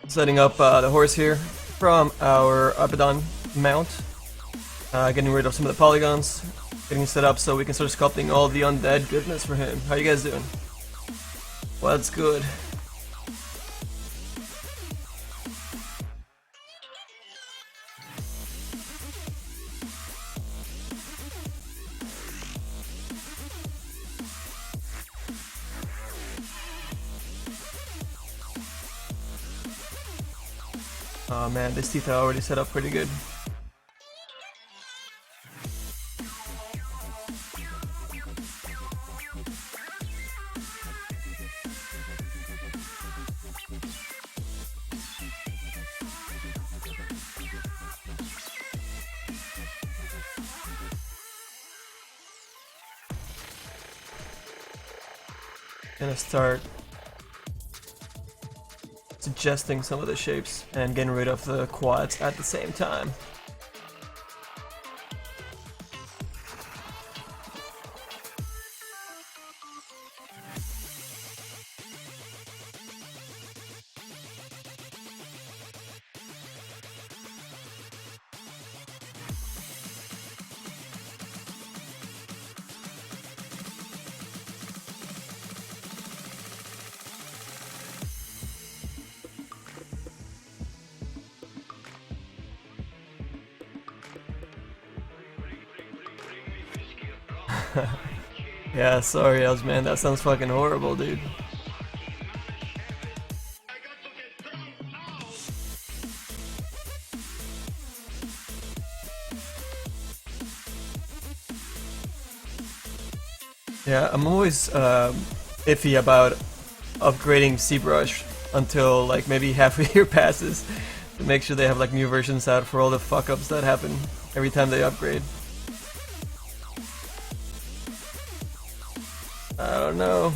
Setting up the horse here from our Abaddon mount. Getting rid of some of the polygons. Getting set up so we can start sculpting all the undead goodness for him. How you guys doing? What's good? Oh man, this teeth are already set up pretty good. Gonna start suggesting some of the shapes and getting rid of the quads at the same time. Yeah, sorry, man. That sounds fucking horrible, dude. Yeah, I'm always iffy about upgrading zBrush until like maybe half a year passes to make sure they have like new versions out for all the fuck ups that happen every time they upgrade. I don't know.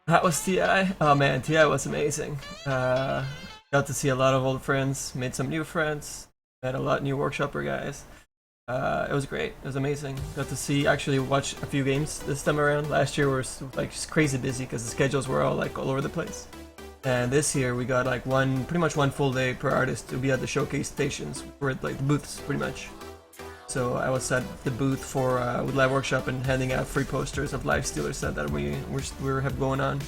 That was TI? Oh man, TI was amazing. Got to see a lot of old friends, made some new friends, met a lot of new workshopper guys. It was great, it was amazing. Got to see, actually watch a few games this time around. Last year was like just crazy busy because the schedules were all like all over the place. And this year we got like pretty much one full day per artist to be at the showcase stations, for like the booths pretty much. So I was at the booth for with LiveWorkshop and handing out free posters of Live Stealer set that we have going on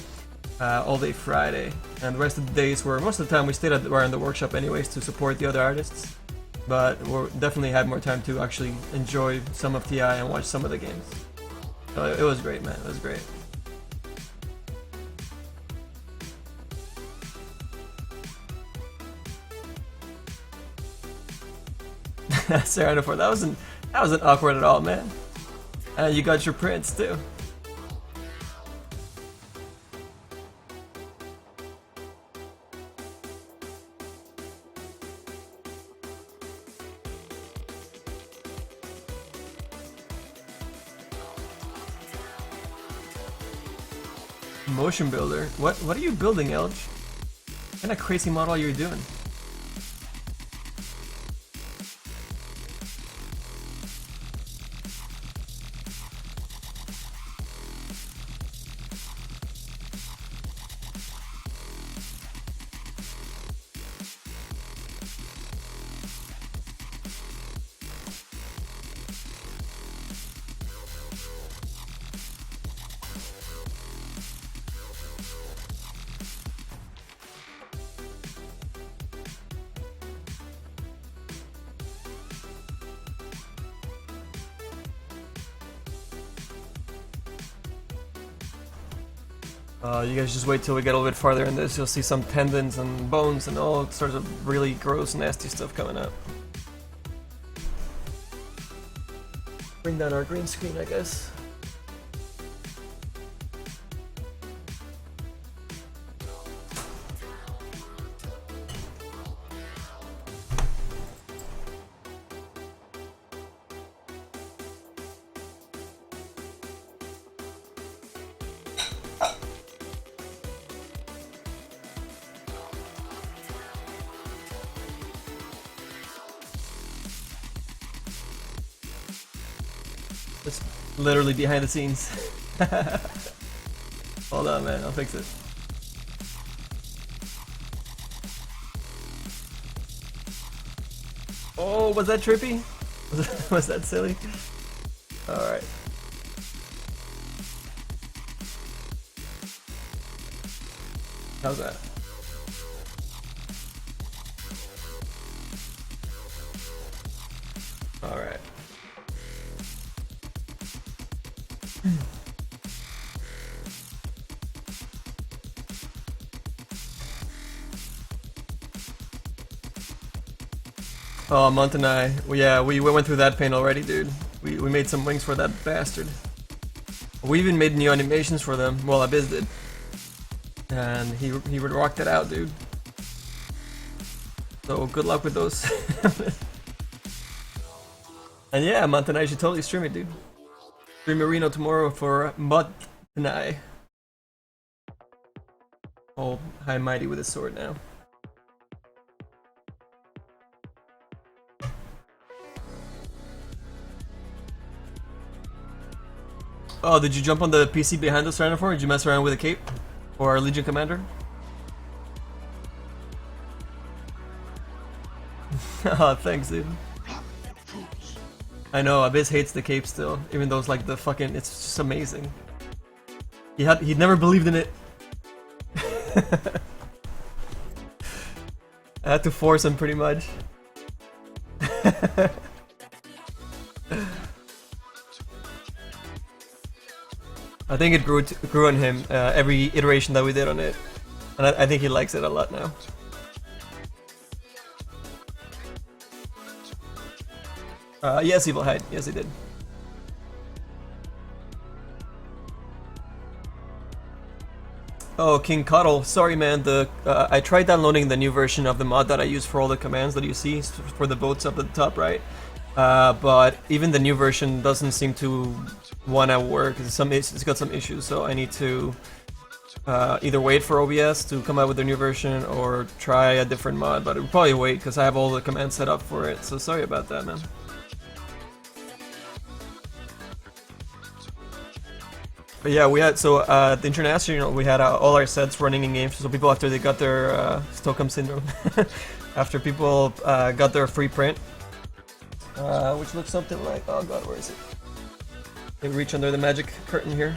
all day Friday. And the rest of the days were, most of the time we stayed around the workshop anyways to support the other artists. But we definitely had more time to actually enjoy some of TI and watch some of the games. So it was great, man. It was great. Sarah, that wasn't awkward at all, man. You got your prints too. Motion builder. What are you building, Elge? What kind of crazy model are you doing? You guys just wait till we get a little bit farther in this, you'll see some tendons and bones and all sorts of really gross, nasty stuff coming up. Bring down our green screen, I guess. Just literally behind the scenes. Hold on, man, I'll fix it. Oh, was that trippy? Was that silly? Alright. How's that? Alright. Oh, Munt and I, yeah, we went through that pain already, dude. We made some wings for that bastard. We even made new animations for them. Well, Abyss did. And he rocked it out, dude. So good luck with those. And yeah, Munt and I should totally stream it, dude. Stream Marino tomorrow for Munt and I. All high and mighty with his sword now. Oh, did you jump on the PC behind us, Rhinophore? Did you mess around with a cape? Or our Legion Commander? Oh, thanks, dude. I know, Abyss hates the cape still, even though it's like the fucking, it's just amazing. He'd never believed in it. I had to force him pretty much. I think it grew on him every iteration that we did on it, and I think he likes it a lot now. Yes, Evil Hide. Yes, he did. Oh, King Cuddle. Sorry, man. I tried downloading the new version of the mod that I use for all the commands that you see for the boats up at the top right. But even the new version doesn't seem to wanna work. It's got some issues, so I need to either wait for OBS to come out with their new version or try a different mod. But I'll probably wait because I have all the commands set up for it. So sorry about that, man. But yeah, we had the international. We had all our sets running in games. So people after they got their Stockholm syndrome, after people got their free print, which looks something like, oh god, where is it? They reach under the magic curtain here.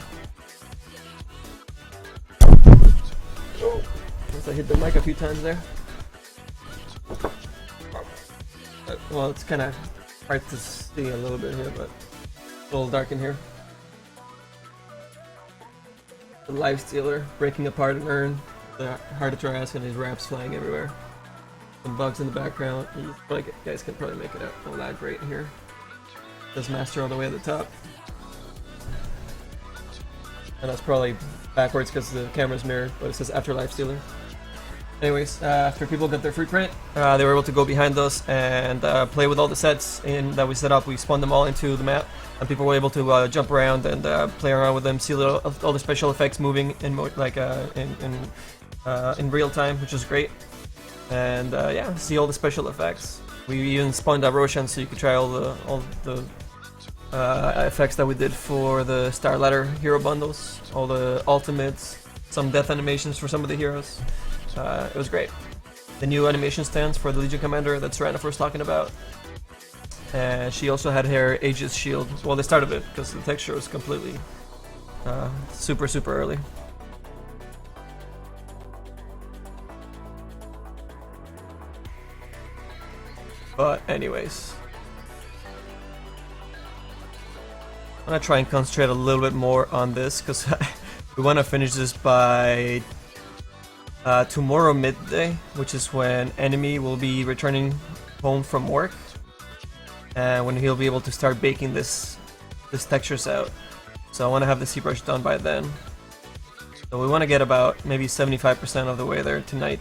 Oh, I hit the mic a few times there. Well, it's kind of hard to see a little bit here, but it's a little dark in here. The Life Stealer breaking apart an urn, the Heart of Trask, and his wraps flying everywhere. Some bugs in the background. You guys can probably make it out. Oh, that great here. This master all the way at the top. And that's probably backwards because the camera's mirrored, but it says Afterlife Stealer. Anyways, after people got their free print, they were able to go behind us and play with all the sets that we set up. We spun them all into the map, and people were able to jump around and play around with them, see all the special effects moving in real time, which is great. And yeah, see all the special effects. We even spawned out Roshan so you could try all the effects that we did for the Star Ladder hero bundles, all the ultimates, some death animations for some of the heroes. It was great. The new animation stands for the Legion Commander that Serana was talking about. And she also had her Aegis shield. Well, they started it because the texture was completely super early. But anyways, I'm gonna try and concentrate a little bit more on this because we want to finish this by tomorrow midday, which is when Enemy will be returning home from work, and when he'll be able to start baking this this textures out. So I want to have the zBrush done by then. So we want to get about maybe 75% of the way there tonight,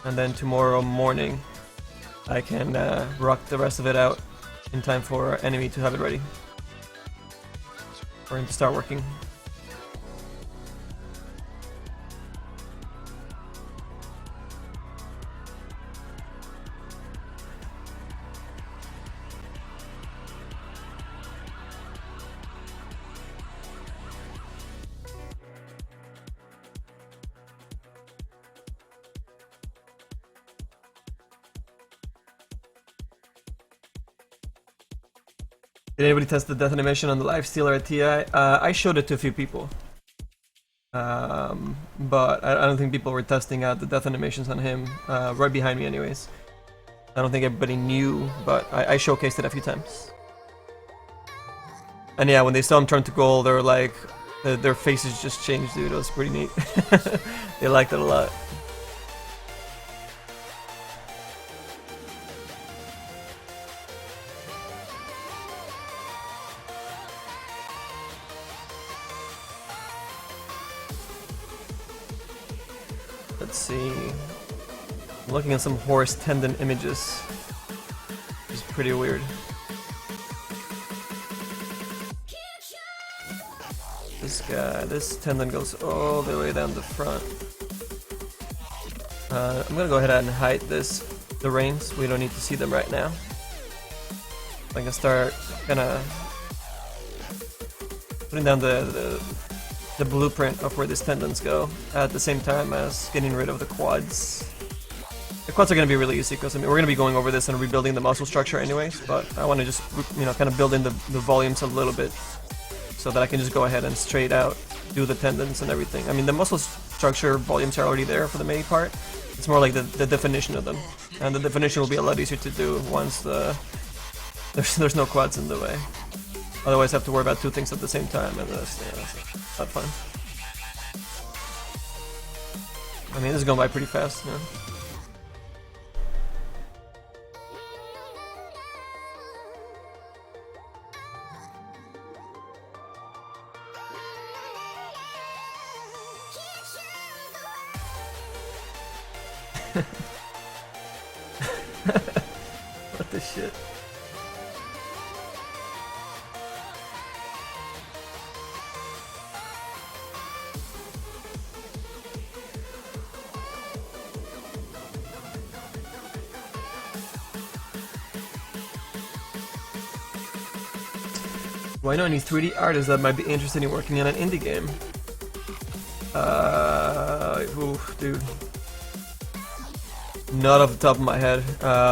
and then tomorrow morning I can rock the rest of it out in time for Enemy to have it ready for him to start working. Did anybody test the death animation on the live stealer at TI? I showed it to a few people. But I don't think people were testing out the death animations on him, right behind me anyways. I don't think everybody knew, but I showcased it a few times. And yeah, when they saw him turn to gold, they were like, their faces just changed, dude. It was pretty neat. They liked it a lot. Let's see. I'm looking at some horse tendon images. It's pretty weird. This guy, this tendon goes all the way down the front. I'm gonna go ahead and hide the reins. We don't need to see them right now. I can start kinda putting down the blueprint of where these tendons go at the same time as getting rid of the quads. The quads are going to be really easy because I mean we're going to be going over this and rebuilding the muscle structure anyways, but I want to just, you know, kind of build in the volumes a little bit so that I can just go ahead and straight out do the tendons and everything. I mean the muscle structure volumes are already there for the main part. It's more like the definition of them, and the definition will be a lot easier to do once there's no quads in the way. Otherwise I have to worry about two things at the same time, and that's not fun. I mean, this is going by pretty fast, yeah. What the shit? Do I know any 3D artists that might be interested in working on an indie game? Oof, dude. Not off the top of my head.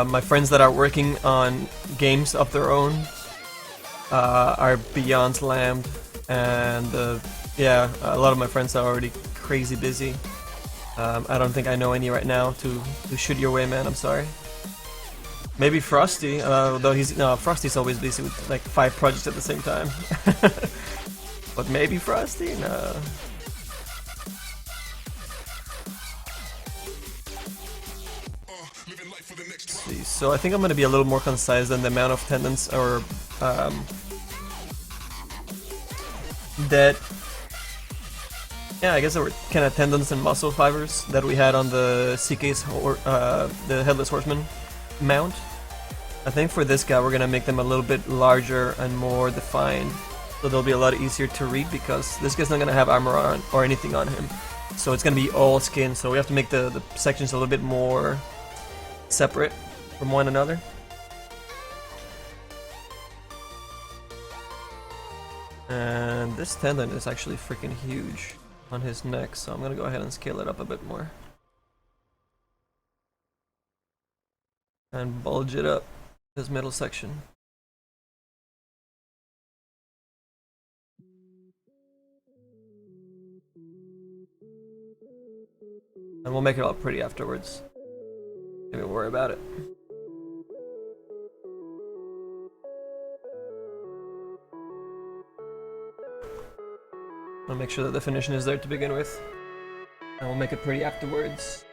My friends that are working on games of their own are beyond slammed, and yeah, a lot of my friends are already crazy busy. I don't think I know any right now to shoot your way, man. I'm sorry. Maybe Frosty, though Frosty's always busy with like 5 projects at the same time. But maybe Frosty? No. Let's see. So I think I'm gonna be a little more concise than the amount of tendons or that. Yeah, I guess there were kind of tendons and muscle fibers that we had on the CK's the Headless Horseman mount. I think for this guy we're gonna make them a little bit larger and more defined, so they'll be a lot easier to read because this guy's not gonna have armor on or anything on him, so it's gonna be all skin. So we have to make the sections a little bit more separate from one another. And this tendon is actually freaking huge on his neck, so I'm gonna go ahead and scale it up a bit more and bulge it up, this middle section. And we'll make it all pretty afterwards. Don't even worry about it. I'll make sure that the definition is there to begin with, and we'll make it pretty afterwards.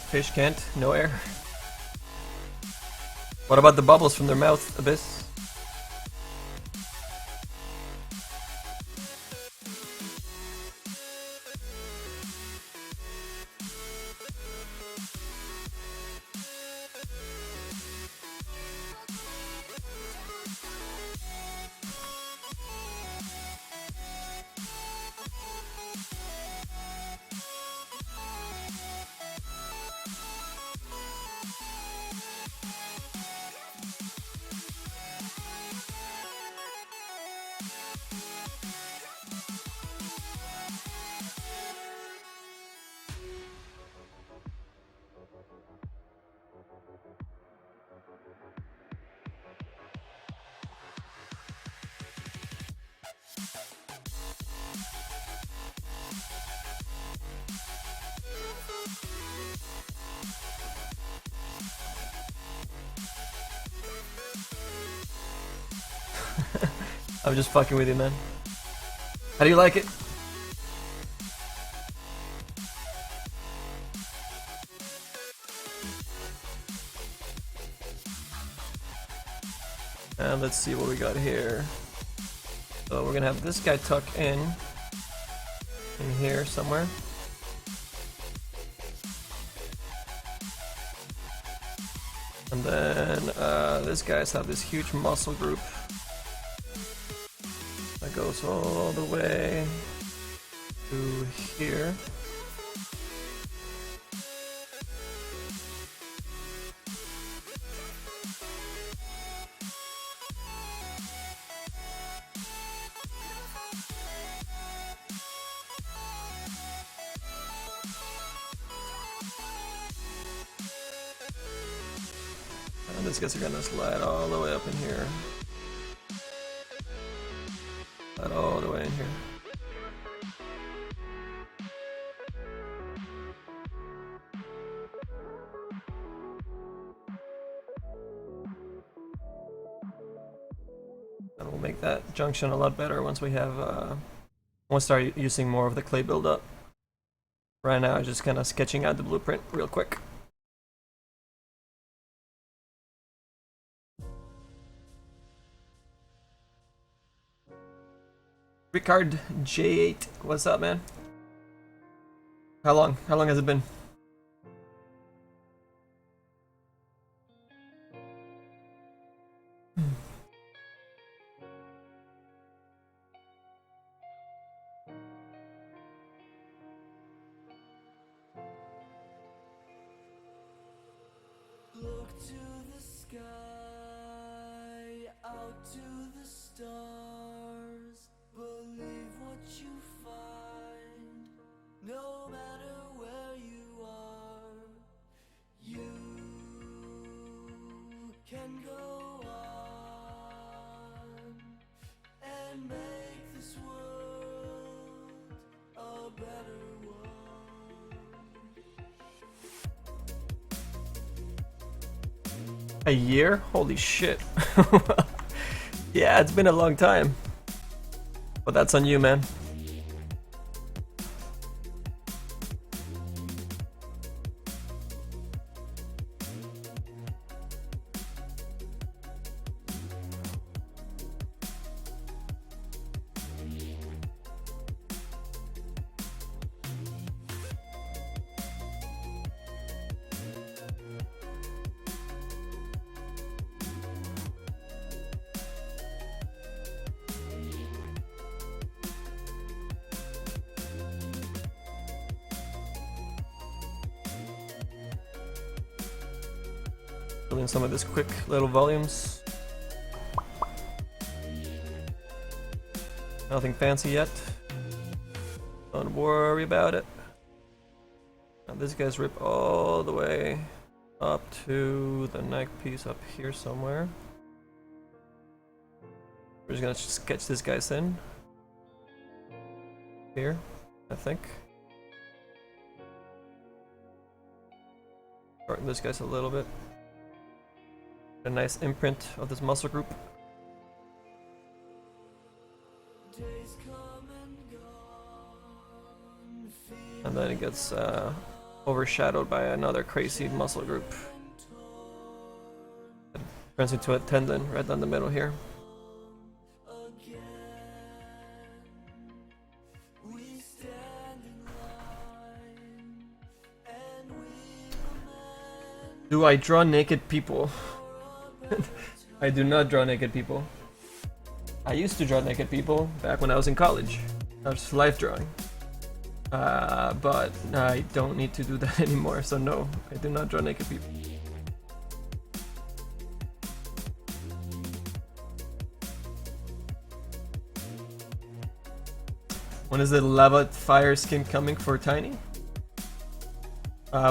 Fish can't, no air. What about the bubbles from their mouth, Abyss? I'm just fucking with you, man. How do you like it? And let's see what we got here. So we're gonna have this guy tuck in here somewhere. And then these guys have this huge muscle group that goes all the way to here. And these guys are gonna slide all the way up in here. Slide all the way in here. And we'll make that junction a lot better once we have, we'll start using more of the clay buildup. Right now, I'm just kind of sketching out the blueprint real quick. Ricard J8, what's up, man? How long? How long has it been? Look to the sky, out to the stars. Believe what you find, no matter where you are. You can go on and make this world a better world. A year? Holy shit. Yeah, it's been a long time. But that's on you, man. Fill in some of this quick little volumes. Nothing fancy yet. Don't worry about it. Now these guys rip all the way up to the neck piece up here somewhere. We're just gonna sketch this guy's in. Here, I think. Shorten this guy's a little bit. A nice imprint of this muscle group. And then it gets overshadowed by another crazy muscle group. It turns into a tendon right down the middle here. Do I draw naked people? I do not draw naked people. I used to draw naked people back when I was in college. I was life drawing. But I don't need to do that anymore, so no, I do not draw naked people. When is the lava fire skin coming for Tiny?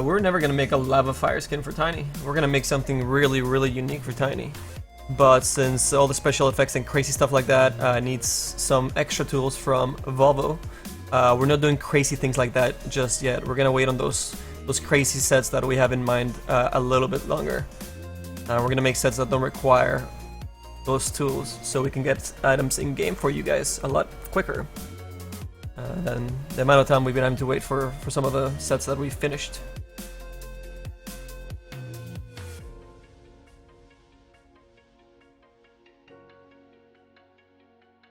We're never gonna make a lava fire skin for Tiny. We're gonna make something really, really unique for Tiny. But since all the special effects and crazy stuff like that needs some extra tools from Volvo, we're not doing crazy things like that just yet. We're gonna wait on those crazy sets that we have in mind a little bit longer. We're gonna make sets that don't require those tools, so we can get items in game for you guys a lot quicker. And the amount of time we've been having to wait for some of the sets that we finished.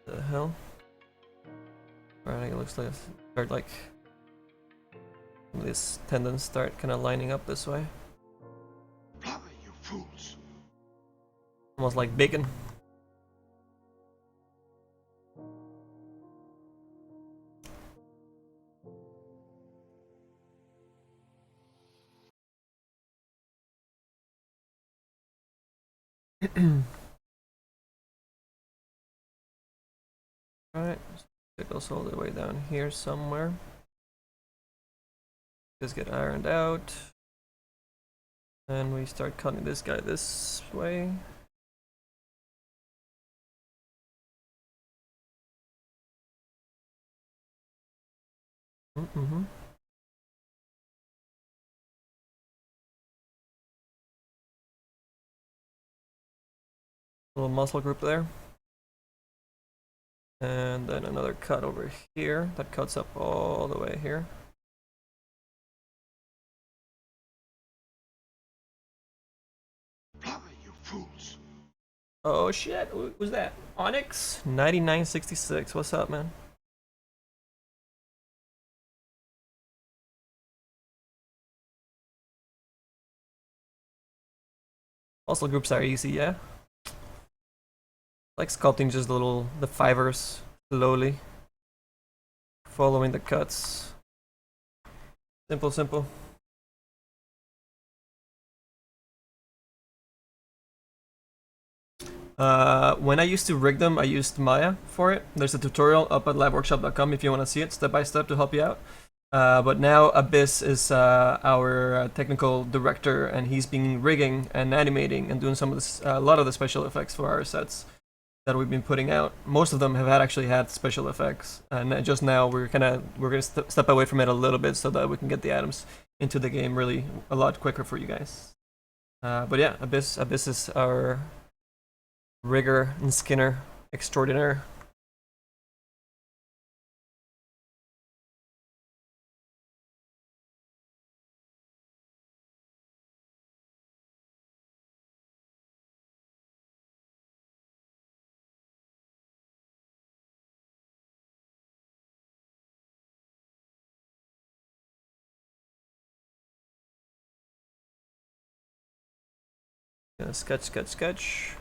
The hell? Alright, it looks like start like these tendons start kind of lining up this way. Blather, you fools! Almost like bacon. Alright, it goes all the way down here somewhere. Just get ironed out. And we start cutting this guy this way. Mm-hmm. Little muscle group there. And then another cut over here that cuts up all the way here. Blather, you fools! Oh shit, who's that? Onyx 9966. What's up, man? Muscle groups are easy, yeah. Like sculpting just the fibers slowly, following the cuts. Simple, simple. When I used to rig them, I used Maya for it. There's a tutorial up at LiveWorkshop.com if you want to see it step by step to help you out. But now Abyss is our technical director, and he's been rigging and animating and doing some of this, a lot of the special effects for our sets that we've been putting out. Most of them have actually had special effects, and just now we're gonna step away from it a little bit so that we can get the items into the game really a lot quicker for you guys. But yeah, Abyss is our rigger and skinner extraordinaire. Gonna sketch.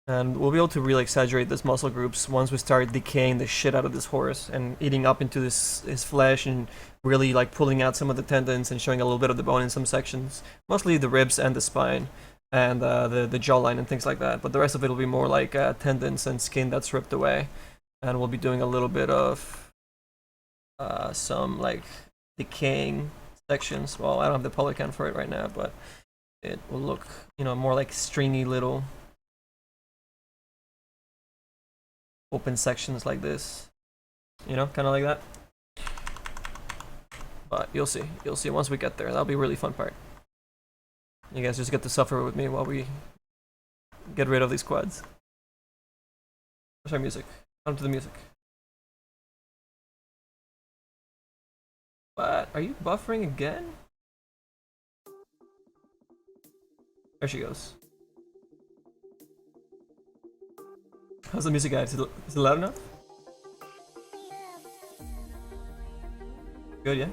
And we'll be able to really exaggerate these muscle groups once we start decaying the shit out of this horse and eating up into his flesh and really like pulling out some of the tendons and showing a little bit of the bone in some sections. Mostly the ribs and the spine and the jawline and things like that. But the rest of it will be more like tendons and skin that's ripped away. And we'll be doing a little bit of some like decaying sections. Well, I don't have the polycount for it right now, but it will look, you know, more like stringy little open sections like this, you know, kind of like that. But you'll see once we get there. That'll be a really fun part. You guys just get to suffer with me while we get rid of these quads. Where's our music? On to the music. What? Are you buffering again? There she goes. How's the music, guys? Is it loud enough? Good, yeah?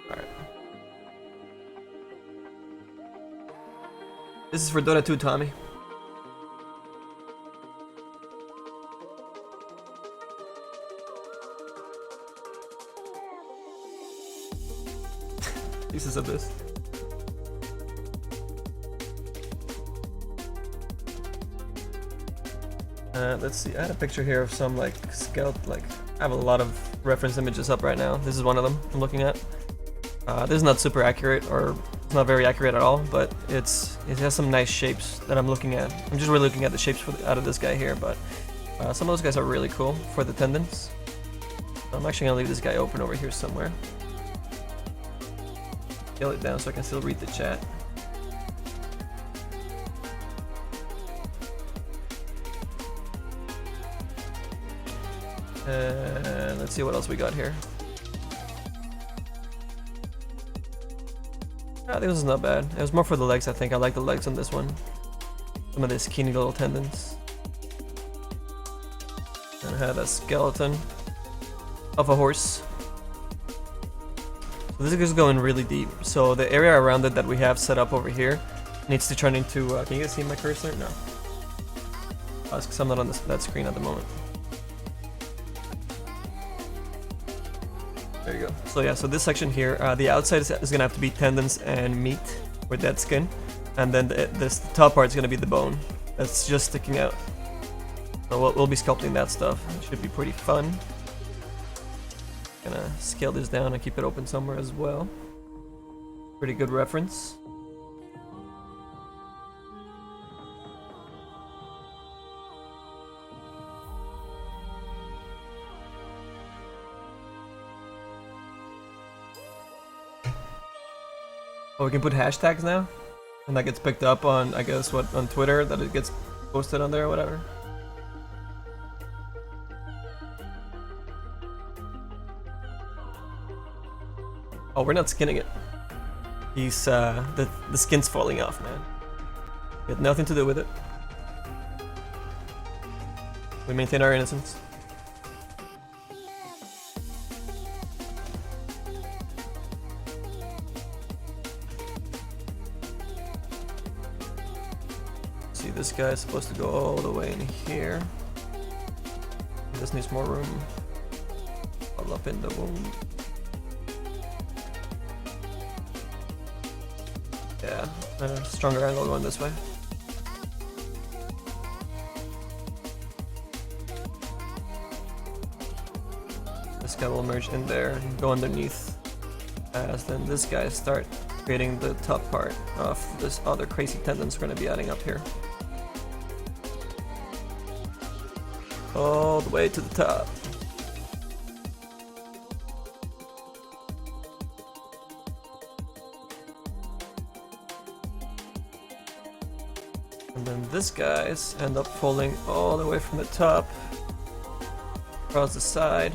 Alright. This is for Dota 2, Tommy. Pieces of this. Let's see, I had a picture here of some like skeleton, like I have a lot of reference images up right now. This is one of them I'm looking at. This is not super accurate, or it's not very accurate at all, but it has some nice shapes that I'm looking at. I'm just really looking at the shapes out of this guy here, but some of those guys are really cool for the tendons. So I'm actually gonna leave this guy open over here somewhere. Scale it down so I can still read the chat. Let's see what else we got here. This is not bad. It was more for the legs, I think. I like the legs on this one. Some of these skinny little tendons. And I had a skeleton of a horse. So this is going really deep. So the area around it that we have set up over here needs to turn into... can you guys see my cursor? No. That's because I'm not on that screen at the moment. There you go. So yeah, so this section here, the outside is gonna have to be tendons and meat, or dead skin, and then this top part is gonna be the bone that's just sticking out. So we'll be sculpting that stuff. It should be pretty fun. Gonna scale this down and keep it open somewhere as well. Pretty good reference. Oh, we can put hashtags now? And that gets picked up on, I guess, what, on Twitter, that it gets posted on there or whatever? Oh, we're not skinning it. He's, the skin's falling off, man. It had nothing to do with it. We maintain our innocence. See, this guy is supposed to go all the way in here. This needs more room. All up in the womb. Yeah, stronger angle going this way. This guy will merge in there and go underneath, as then this guy start creating the top part of this other crazy tendons we're going to be adding up here. All the way to the top. And then this guys end up folding all the way from the top across the side.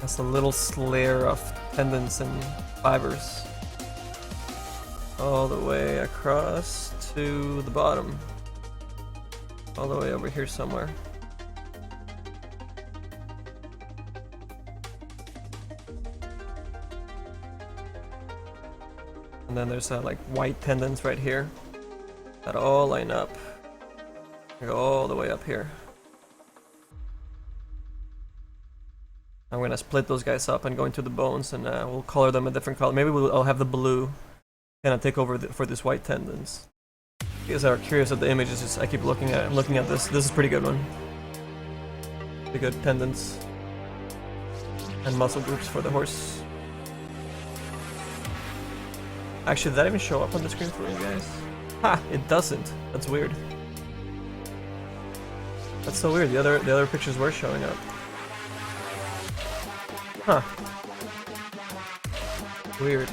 That's a little layer of tendons and fibers all the way across to the bottom, all the way over here somewhere. And then there's like white tendons right here that all line up. They go all the way up here. I'm gonna split those guys up and go into the bones, and we'll color them a different color. Maybe I'll have the blue kind of take over for these white tendons. If you guys are curious of the images, just I keep looking at. I'm looking at this. This is a pretty good one. Pretty good tendons and muscle groups for the horse. Actually, did that even show up on the screen for you guys? Ha! It doesn't. That's weird. That's so weird. The other pictures were showing up. Huh. Weird.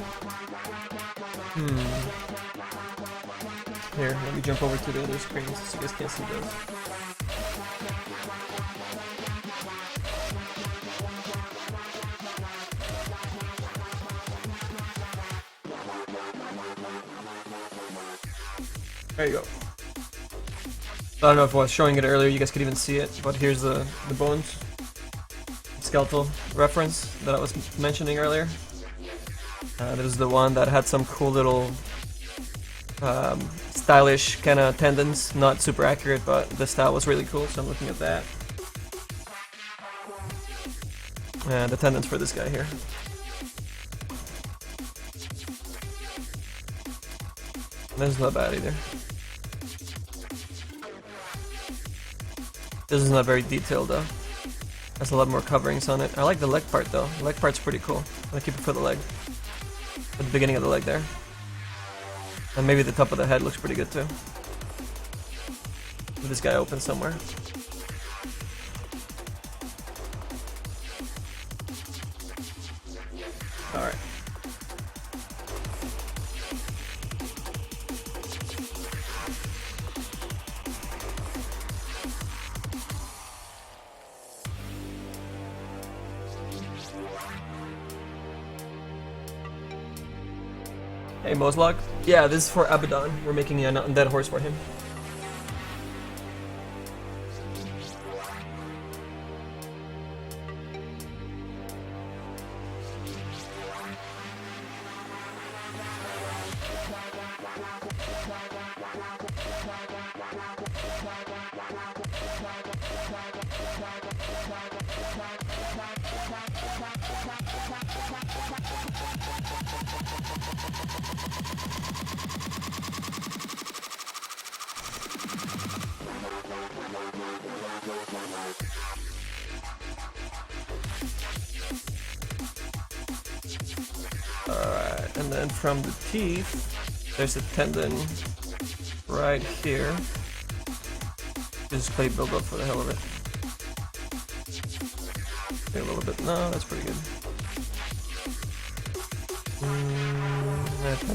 Here, let me jump over to the other screens so you guys can't see those. There you go. I don't know if I was showing it earlier, you guys could even see it, but here's the bones. Skeletal reference that I was mentioning earlier. This is the one that had some cool little stylish kind of tendons, not super accurate, but the style was really cool, so I'm looking at that. And the tendons for this guy here. This is not bad either. This is not very detailed though. Has a lot more coverings on it. I like the leg part though. The leg part's pretty cool. I'm gonna keep it for the leg. At the beginning of the leg there. And maybe the top of the head looks pretty good too. With this guy open somewhere. Alright. Hey Moslog. Yeah, this is for Abaddon. We're making an undead horse for him. Alright, and then from the teeth, there's a tendon right here. Just play build up for the hell of it. Okay, a little bit. No, that's pretty good.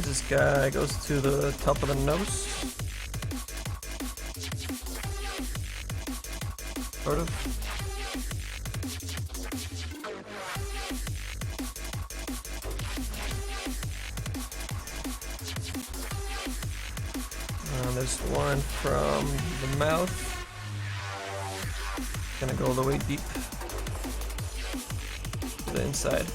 This guy goes to the top of the nose. Sort of. There's one from the mouth. Gonna go all the way deep to the inside.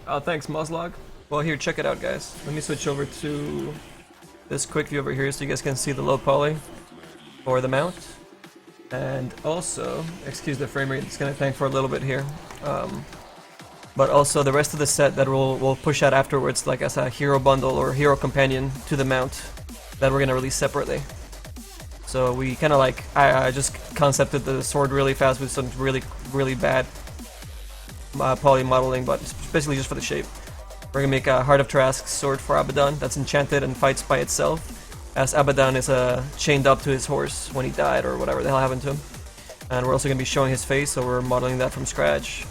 Oh, thanks, Moslog. Well, here, check it out, guys. Let me switch over to this quick view over here so you guys can see the low poly for the mount. And also, excuse the frame rate, it's gonna tank for a little bit here. But also the rest of the set that we'll push out afterwards, like as a hero bundle or hero companion to the mount, that we're gonna release separately. So we kind of like, I just concepted the sword really fast with some really bad poly modeling, but it's basically just for the shape. We're gonna make a Heart of Trask sword for Abaddon that's enchanted and fights by itself, as Abaddon is chained up to his horse when he died or whatever the hell happened to him. And we're also gonna be showing his face, so we're modeling that from scratch.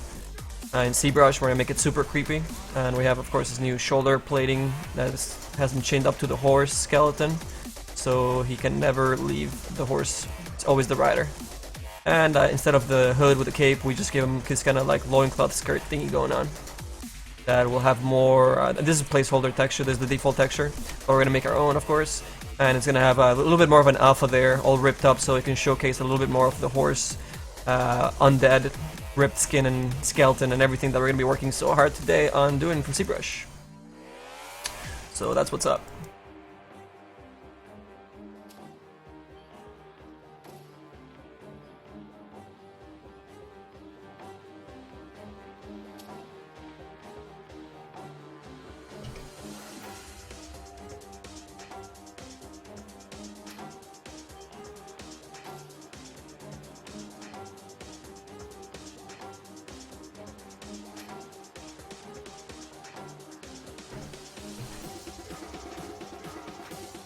In zBrush, we're gonna make it super creepy, and we have, of course, his new shoulder plating that has him chained up to the horse skeleton, so he can never leave the horse. It's always the rider. And instead of the hood with the cape, we just give him this kind of like loincloth skirt thingy going on. That will have more, this is a placeholder texture, this is the default texture, but we're going to make our own, of course. And it's going to have a little bit more of an alpha there, all ripped up, so it can showcase a little bit more of the horse, undead, ripped skin and skeleton and everything that we're going to be working so hard today on doing from zBrush. So that's what's up.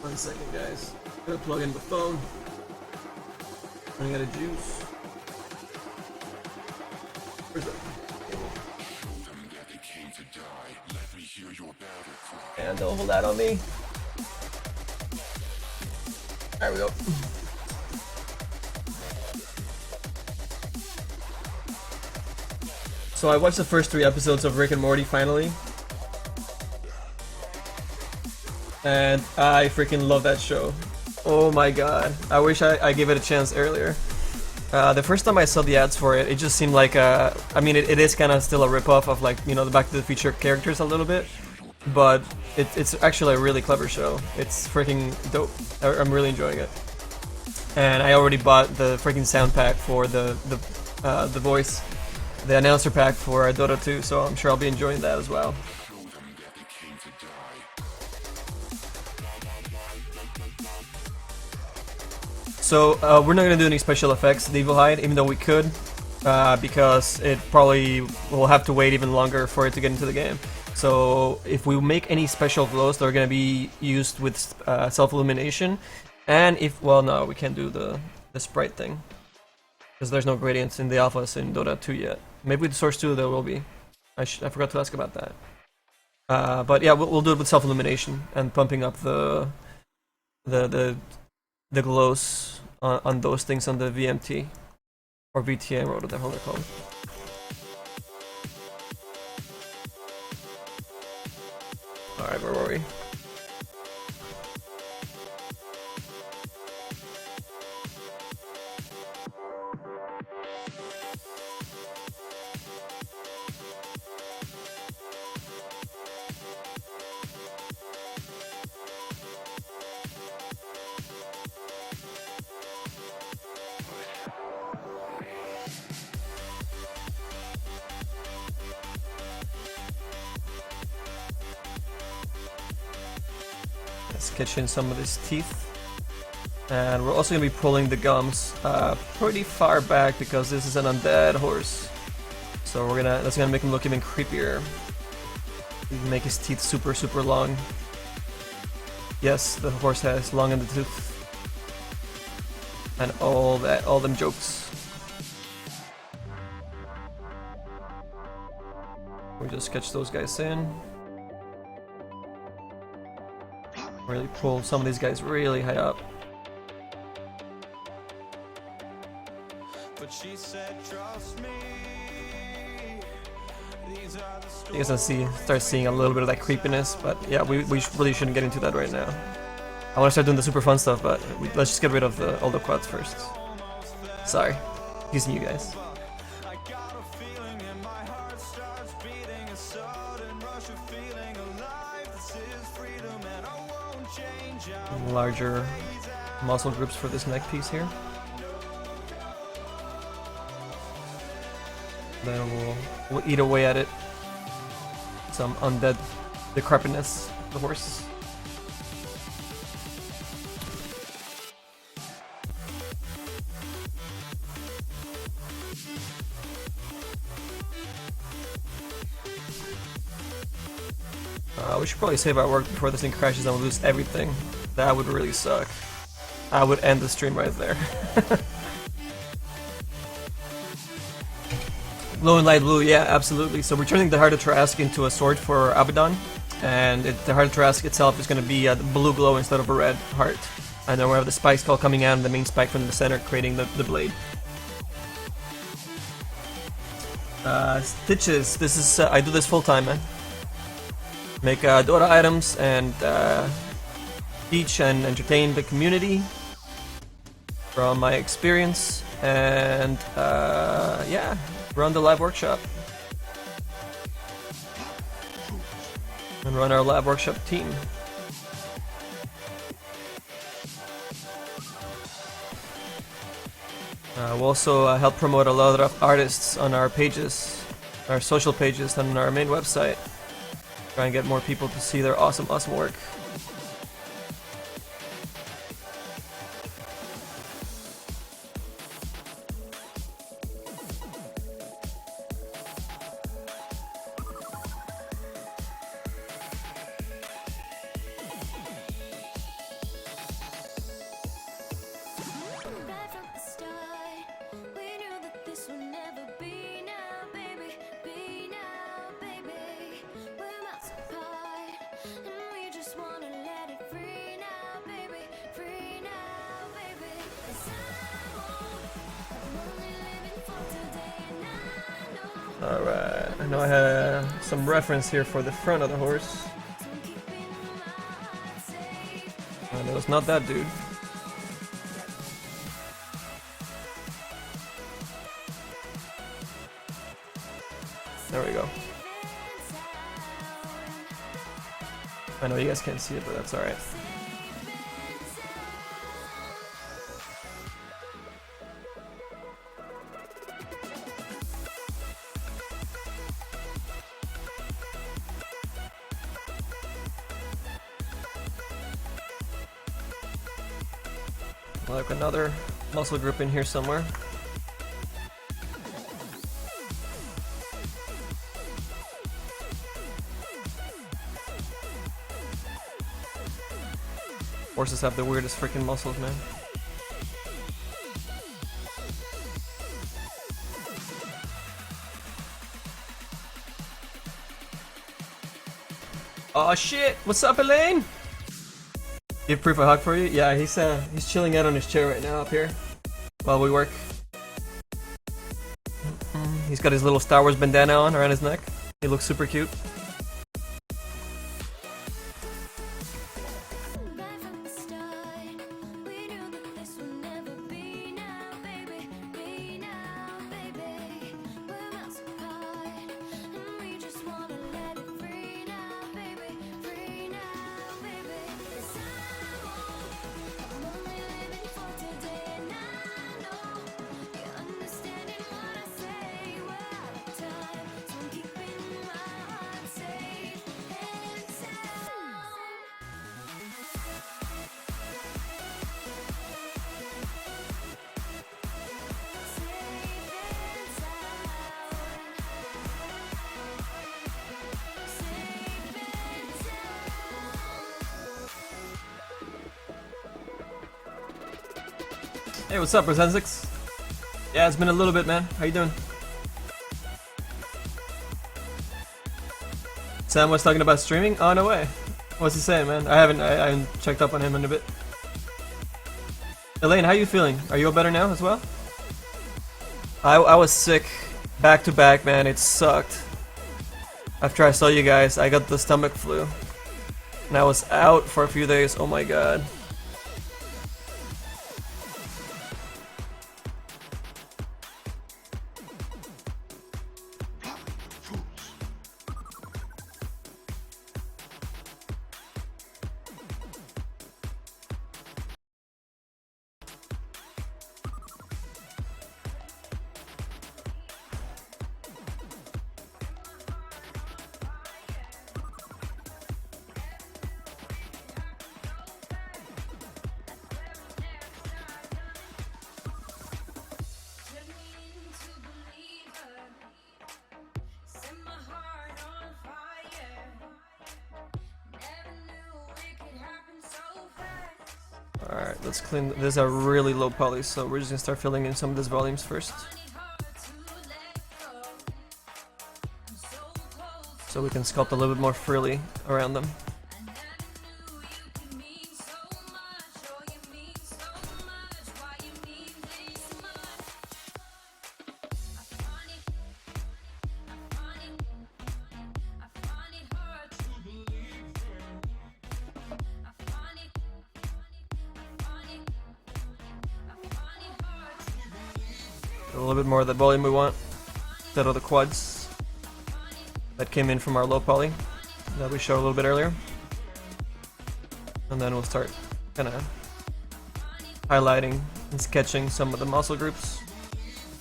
1 second, guys. Gotta plug in the phone. Running out of juice. Where's that? And don't hold that on me. There we go. So I watched the first 3 episodes of Rick and Morty finally. And I freaking love that show. Oh my god. I wish I gave it a chance earlier. The first time I saw the ads for it, it just seemed like I mean, it is kind of still a ripoff of, like, you know, the Back to the Future characters a little bit. But it's actually a really clever show. It's freaking dope. I'm really enjoying it. And I already bought the freaking sound pack for the voice, the announcer pack for Dota 2, so I'm sure I'll be enjoying that as well. So we're not gonna do any special effects with Evil Hide, even though we could, because it probably will have to wait even longer for it to get into the game. So if we make any special glows, they're gonna be used with self-illumination, and if, well, no, we can't do the sprite thing because there's no gradients in the alphas in Dota 2 yet. Maybe with Source 2 there will be. I forgot to ask about that. But yeah, we'll do it with self-illumination and pumping up the glows on those things on the VMT or VTM or whatever the hell they're called. Alright, where were we? Sketch in some of his teeth, and we're also going to be pulling the gums pretty far back because this is an undead horse, so that's gonna make him look even creepier. We can make his teeth super long. Yes, the horse has long in the tooth, and all them jokes. We just sketch those guys in. Really pull some of these guys really high up. You guys can start seeing a little bit of that creepiness, but yeah, we really shouldn't get into that right now. I want to start doing the super fun stuff, but let's just get rid of all the quads first. Sorry, using you guys. Larger muscle groups for this neck piece here. Then we'll eat away at it. Some undead decrepitness of the horse. We should probably save our work before this thing crashes and we lose everything. That would really suck. I would end the stream right there. Glow and light blue, yeah, absolutely. So we're turning the Heart of Trask into a sword for Abaddon, and the Heart of Trask itself is going to be a blue glow instead of a red heart. And then we have the spike skull coming out and the main spike from the center creating the blade. Stitches, this is I do this full time, man. Make Dota items and teach and entertain the community from my experience, and yeah, run the live workshop and run our live workshop team. We'll also help promote a lot of artists on our pages, our social pages, and on our main website. Try and get more people to see their awesome work. Alright, I know I had some reference here for the front of the horse. And it was not that dude. There we go. I know you guys can't see it, but that's alright. Like another muscle group in here somewhere. Horses have the weirdest freaking muscles, man. Oh shit! What's up, Elaine? Give Proof a hug for you? Yeah, he's chilling out on his chair right now up here while we work. He's got his little Star Wars bandana on around his neck. He looks super cute. Hey, what's up, Rosensix? Yeah, it's been a little bit, man. How you doing? Sam was talking about streaming? Oh, no way. What's he saying, man? I haven't checked up on him in a bit. Elaine, how you feeling? Are you all better now as well? I was sick back to back, man. It sucked. After I saw you guys, I got the stomach flu. And I was out for a few days. Oh my god. Alright, let's clean. These are really low poly, so we're just gonna start filling in some of these volumes first. So we can sculpt a little bit more freely around them. A little bit more of that volume we want, instead of the quads that came in from our low poly that we showed a little bit earlier. And then we'll start kind of highlighting and sketching some of the muscle groups.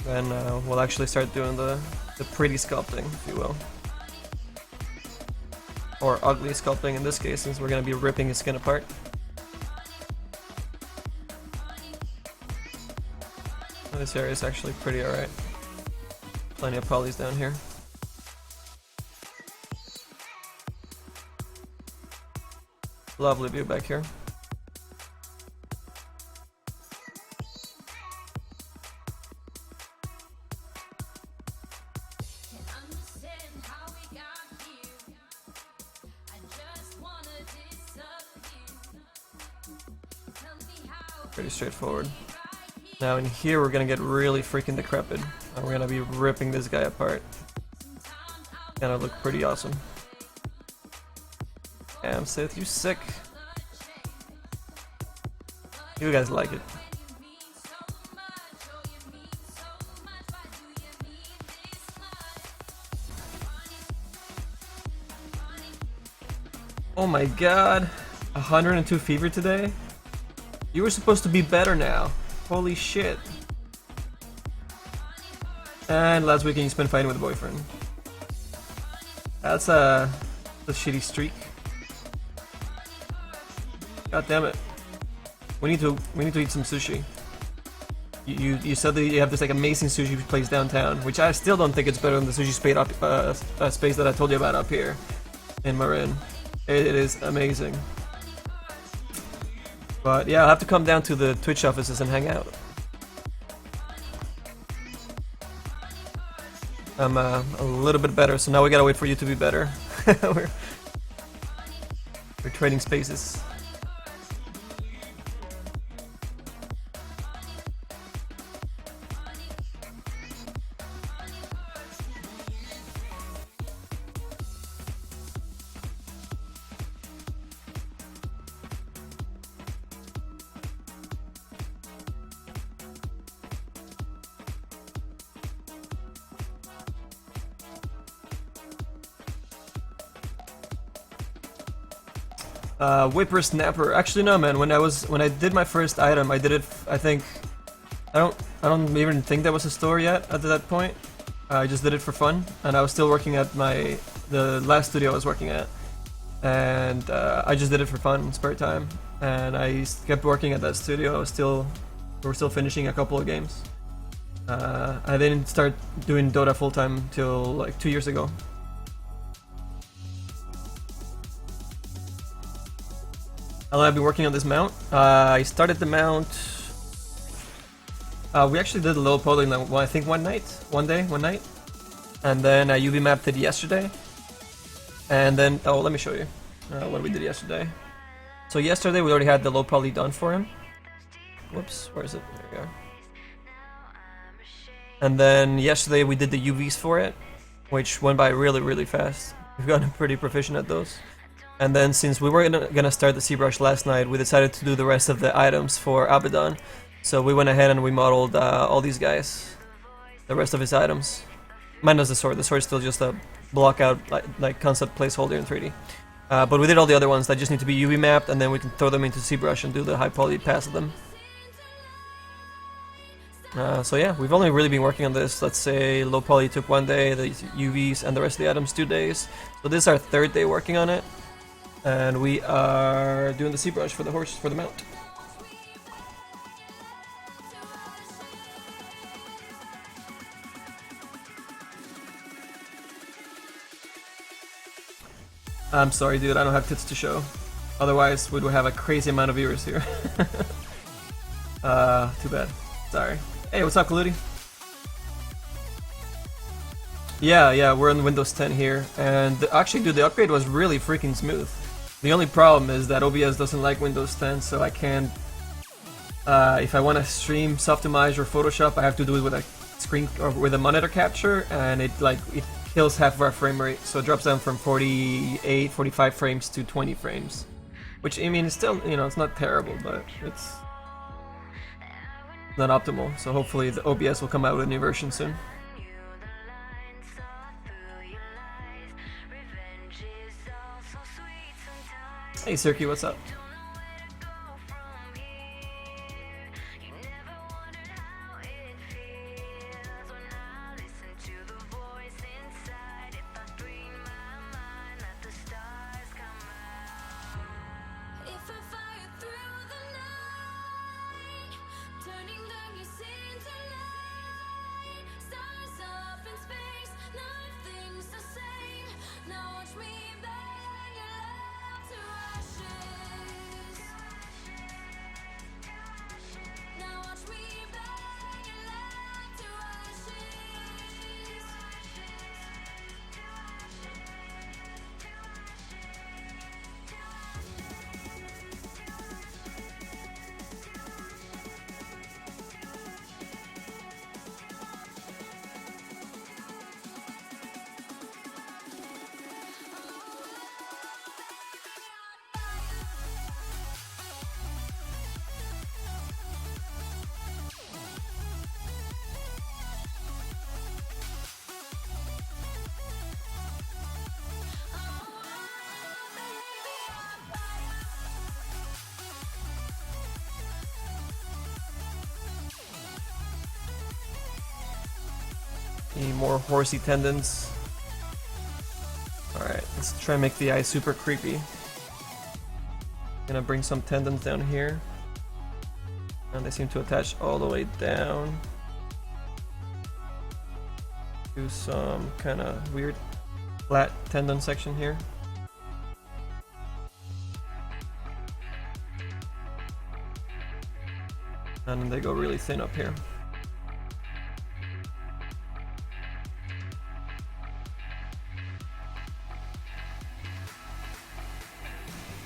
Then we'll actually start doing the pretty sculpting, if you will. Or ugly sculpting in this case, since we're going to be ripping his skin apart. This area is actually pretty alright. Plenty of polys down here. Lovely view back here. Pretty straightforward. Now in here we're gonna get really freaking decrepit. And we're gonna be ripping this guy apart. Gonna look pretty awesome. Damn, Sith, you sick. You guys like it. Oh my god. 102 fever today? You were supposed to be better now. Holy shit. And last weekend you spent fighting with a boyfriend. That's a shitty streak. God damn it. We need to eat some sushi. You said that you have this like amazing sushi place downtown, which I still don't think it's better than the sushi space that I told you about up here in Marin. It is amazing. But yeah, I'll have to come down to the Twitch offices and hang out. I'm a little bit better, so now we gotta wait for you to be better. we're trading spaces. Whippersnapper. Actually, no, man. When I did my first item, I did it. I think I don't even think there was a store yet at that point. I just did it for fun, and I was still working at the last studio I was working at, and I just did it for fun in spare time. And I kept working at that studio. We were still finishing a couple of games. I didn't start doing Dota full time till like 2 years ago. I've been working on this mount. I started the mount. We actually did a low poly, I think one night, and then I UV mapped it yesterday. And then let me show you what we did yesterday. So yesterday we already had the low poly done for him. Whoops, where is it? There we go. And then yesterday we did the UVs for it, which went by really, really fast. We've gotten pretty proficient at those. And then since we were gonna start the zBrush last night, we decided to do the rest of the items for Abaddon. So we went ahead and we modeled all these guys, the rest of his items. Minus the sword. The sword is still just a block out like concept placeholder in 3D. But we did all the other ones that just need to be UV mapped, and then we can throw them into zBrush and do the high poly pass of them. So yeah, we've only really been working on this. Let's say low poly took 1 day, the UVs and the rest of the items 2 days. So this is our 3rd day working on it. And we are doing the zBrush for the mount. I'm sorry, dude, I don't have tits to show. Otherwise, we would have a crazy amount of viewers here. Too bad. Sorry. Hey, what's up, Kaludi? Yeah, we're on Windows 10 here. And actually, dude, the upgrade was really freaking smooth. The only problem is that OBS doesn't like Windows 10, so I can't. If I want to stream Softimage or Photoshop, I have to do it with a screen or with a monitor capture, and it kills half of our frame rate, so it drops down from 48, 45 frames to 20 frames. Which I mean, it's still it's not terrible, but it's not optimal. So hopefully the OBS will come out with a new version soon. Hey Sirky, what's up? Need more horsey tendons. Alright, let's try and make the eye super creepy. Gonna bring some tendons down here. And they seem to attach all the way down. Do some kind of weird flat tendon section here. And then they go really thin up here.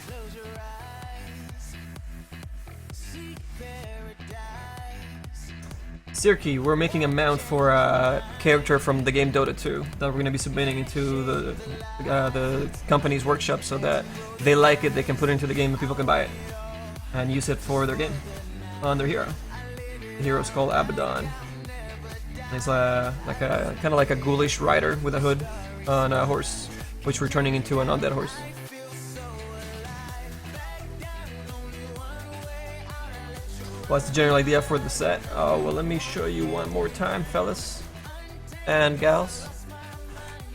Close your eyes, seek paradise. Sirki, we're making a mount for a character from the game Dota 2 that we're going to be submitting into the company's workshop so that if they like it, they can put it into the game and people can buy it and use it for their game on their hero. The hero's called Abaddon. And he's like a kind of like a ghoulish rider with a hood on a horse, which we're turning into an undead horse. What's the general idea for the set? Oh, well, let me show you one more time, fellas and gals.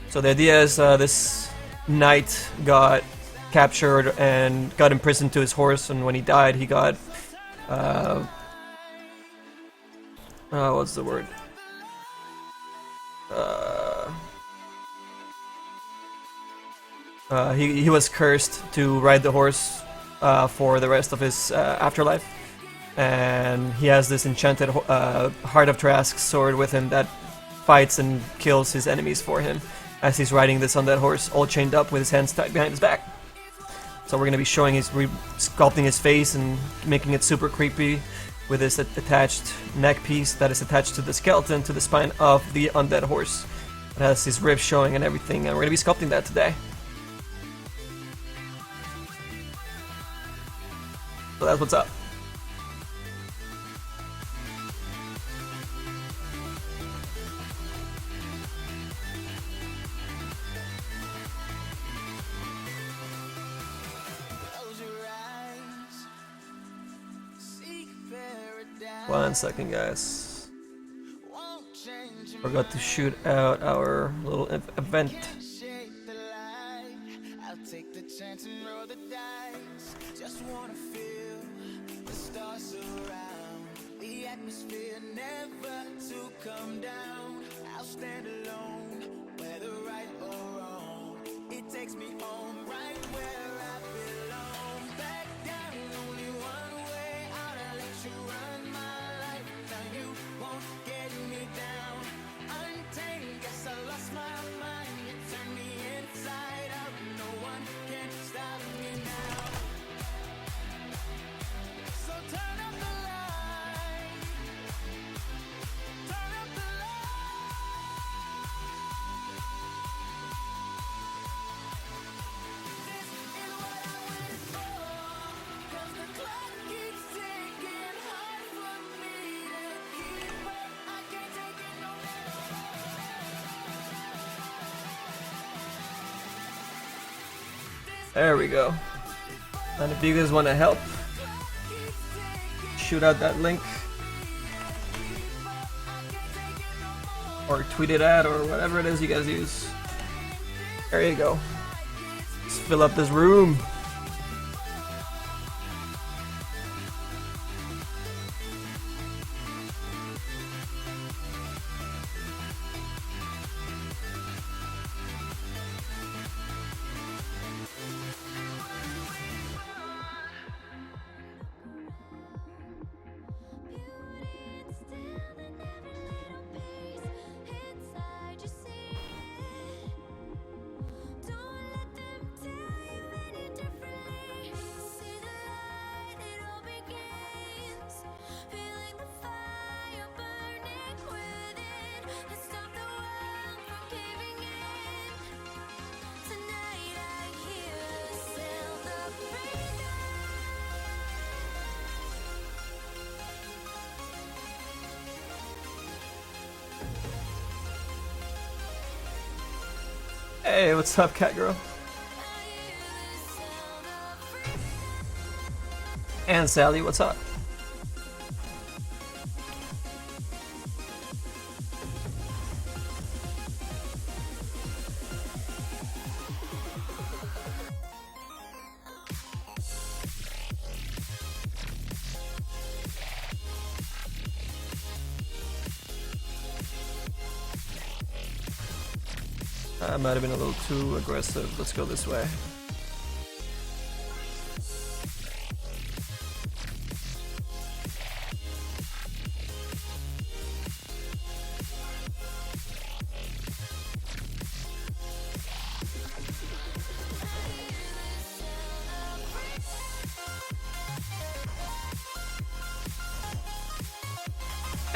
So the idea is this knight got captured and got imprisoned to his horse, and when he died, he got what's the word? He was cursed to ride the horse for the rest of his afterlife. And he has this enchanted Heart of Trask sword with him that fights and kills his enemies for him as he's riding this on that horse, all chained up with his hands tied behind his back. So we're going to be showing sculpting his face and making it super creepy with this attached neck piece that is attached to the skeleton, to the spine of the undead horse. It has his ribs showing and everything, and we're going to be sculpting that today. So that's what's up. Close your eyes, seek paradise. 1 second, guys. Won't change your Forgot to shoot out our little event. shape the light. I'll take the chance and roll the dice. Just wanna feel the stars surround. The atmosphere never to come down. I'll stand alone, whether right or wrong. It takes me home, right where I belong. Back down, only one way out. I'll let you run my life. Now you won't get me down. Untamed, guess I lost my mind. You turn me inside out. No one can stop me now. So turn up the light. Turn up the light. This is what I went for. 'Cause the clock keeps ticking, hard for me to keep up. I can't take it no more. There we go. And if you guys want to help, shoot out that link or tweet it at or whatever it is you guys use. There you go. Let's fill up this room. Hey, what's up, cat girl? And Sally, what's up? I might have been a little too aggressive. Let's go this way.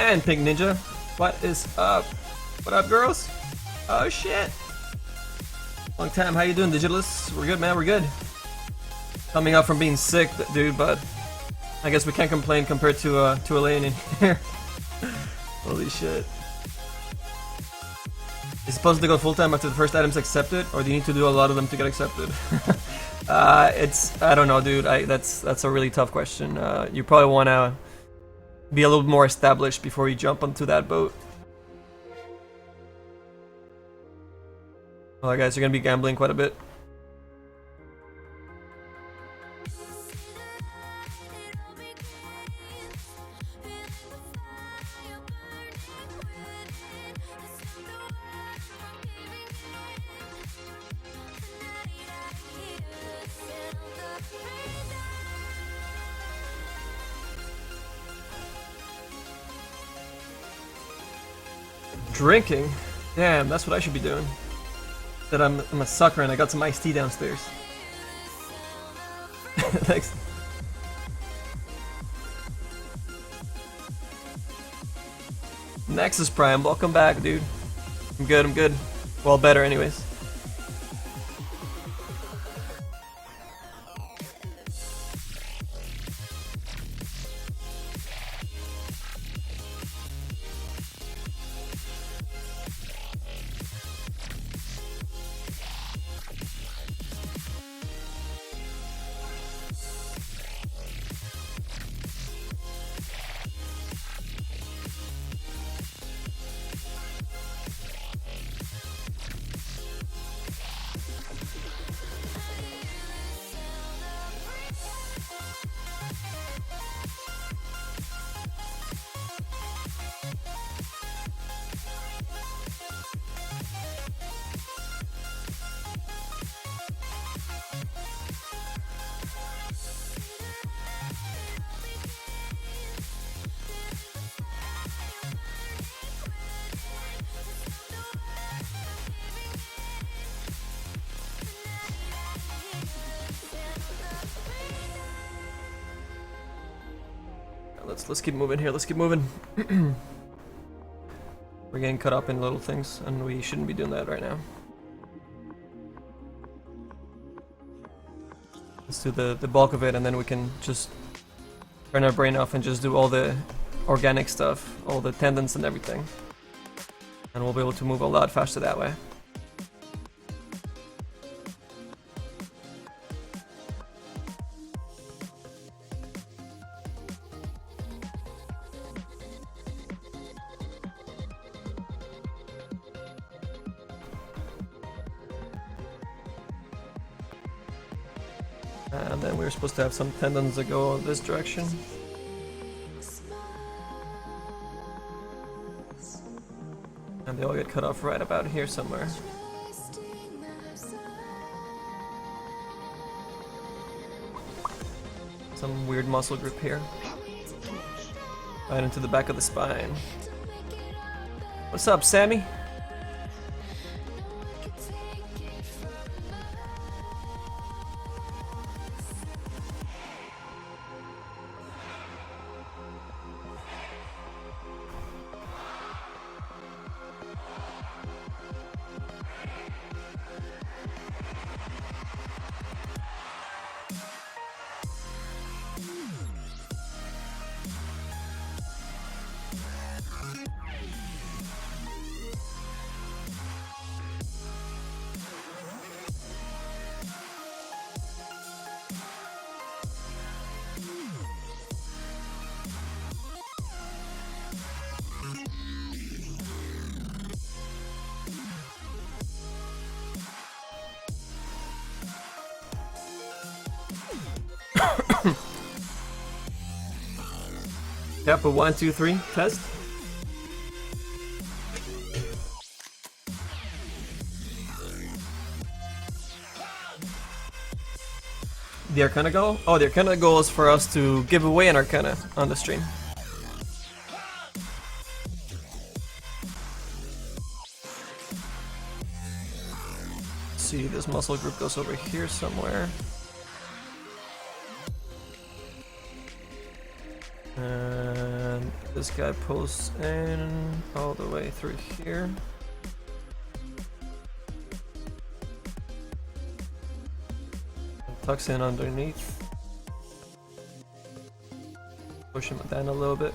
And Pink Ninja, what is up? What up, girls? Oh shit! Long time. How you doing, Digitalists? We're good, man. We're good. Coming up from being sick, dude, but I guess we can't complain compared to Elaine in here. Holy shit! Is it supposed to go full time after the first item's accepted, or do you need to do a lot of them to get accepted? I don't know, dude. That's a really tough question. You probably wanna be a little more established before you jump onto that boat. Alright guys, you're gonna be gambling quite a bit. Drinking? Damn, that's what I should be doing. That I'm a sucker and I got some iced tea downstairs. Thanks. Nexus Prime, welcome back, dude. I'm good, I'm good. Well, better anyways. Let's keep moving here. Let's keep moving. We're getting caught up in little things, and we shouldn't be doing that right now. Let's do the bulk of it, and then we can just turn our brain off and just do all the organic stuff, all the tendons and everything. And we'll be able to move a lot faster that way. And then we're supposed to have some tendons that go this direction. And they all get cut off right about here somewhere. Some weird muscle group here. Right into the back of the spine. What's up, Sammy? Yep, a 1, 2, 3 test. the Arcana goal? Oh, the Arcana goal is for us to give away an Arcana on the stream. See, this muscle group goes over here somewhere. And this guy pulls in all the way through here. Tucks in underneath. Push him down a little bit.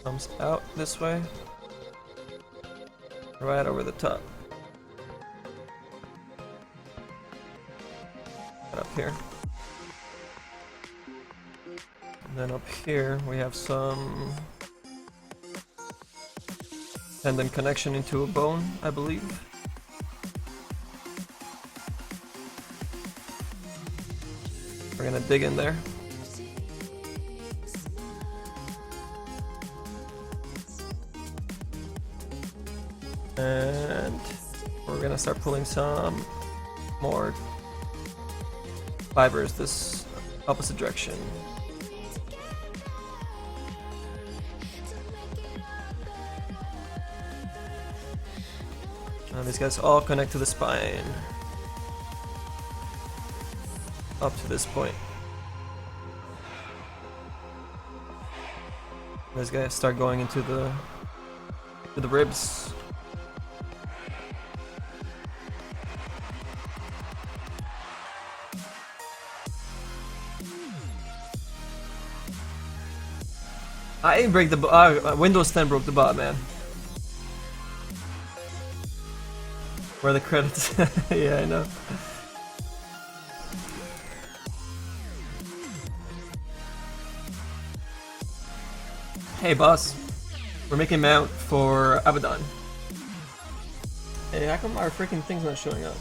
Comes out this way. Right over the top. Right up here. And then up here we have some tendon connection into a bone, I believe. We're gonna dig in there. And we're gonna start pulling some more fibers this opposite direction. These guys all connect to the spine. Up to this point. These guys start going into the ribs. I didn't break the Windows 10 broke the bot, man. Where are the credits? Yeah, I know. Hey boss, we're making mount for Abaddon. Hey, how come our freaking thing's not showing up?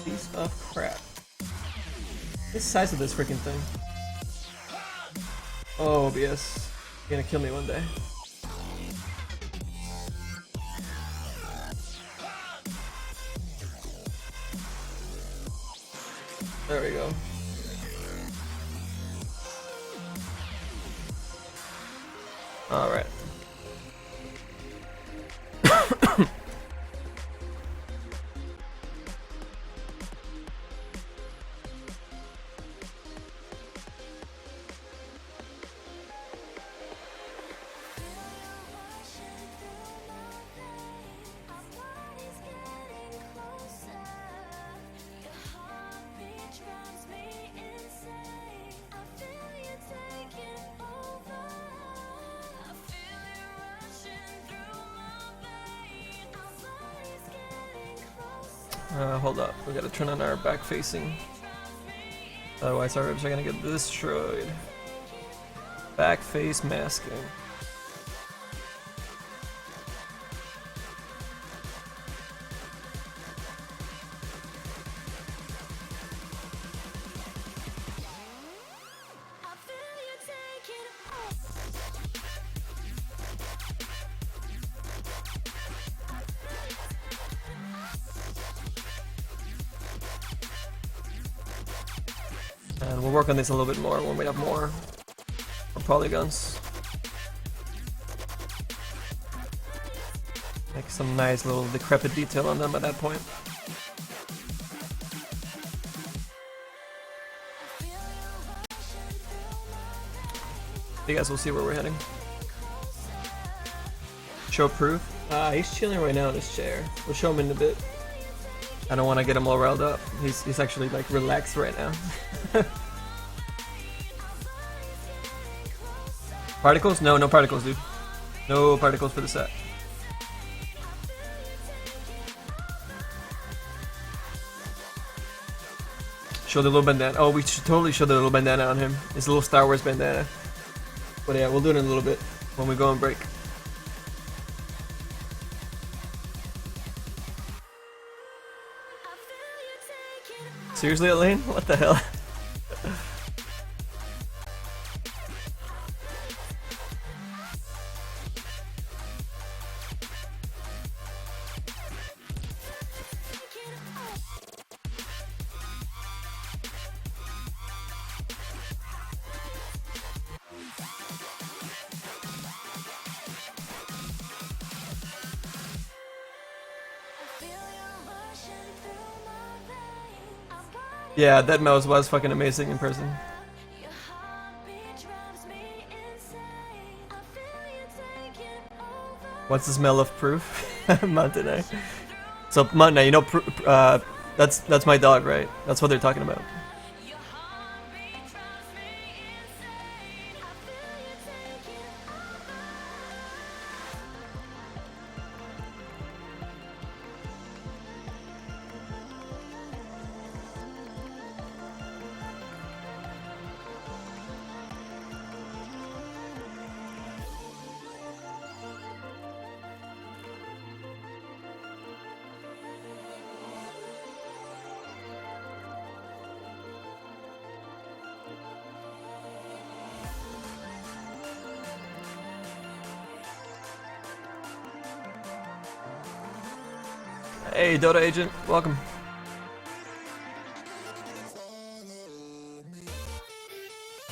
Piece of crap. What's the size of this freaking thing? Oh, OBS. You're gonna kill me one day. There we go. Alright. Hold up, we gotta turn on our back facing. Otherwise our ribs are gonna get destroyed. Back face masking. And we'll work on this a little bit more when we have more polygons. Make some nice little decrepit detail on them at that point. You guys will see where we're heading. Show proof. He's chilling right now in his chair. We'll show him in a bit. I don't want to get him all riled up. He's actually like relaxed right now. Particles? No, no particles, dude. No particles for the set. Show the little bandana. Oh, we should totally show the little bandana on him. His little Star Wars bandana. But yeah, we'll do it in a little bit when we go on break. Seriously, Elaine? What the hell? Yeah, that mouse was fucking amazing in person. What's the smell of proof? Mountain. So Mountain, you know, that's my dog, right? That's what they're talking about. Hey, Dota agent, welcome.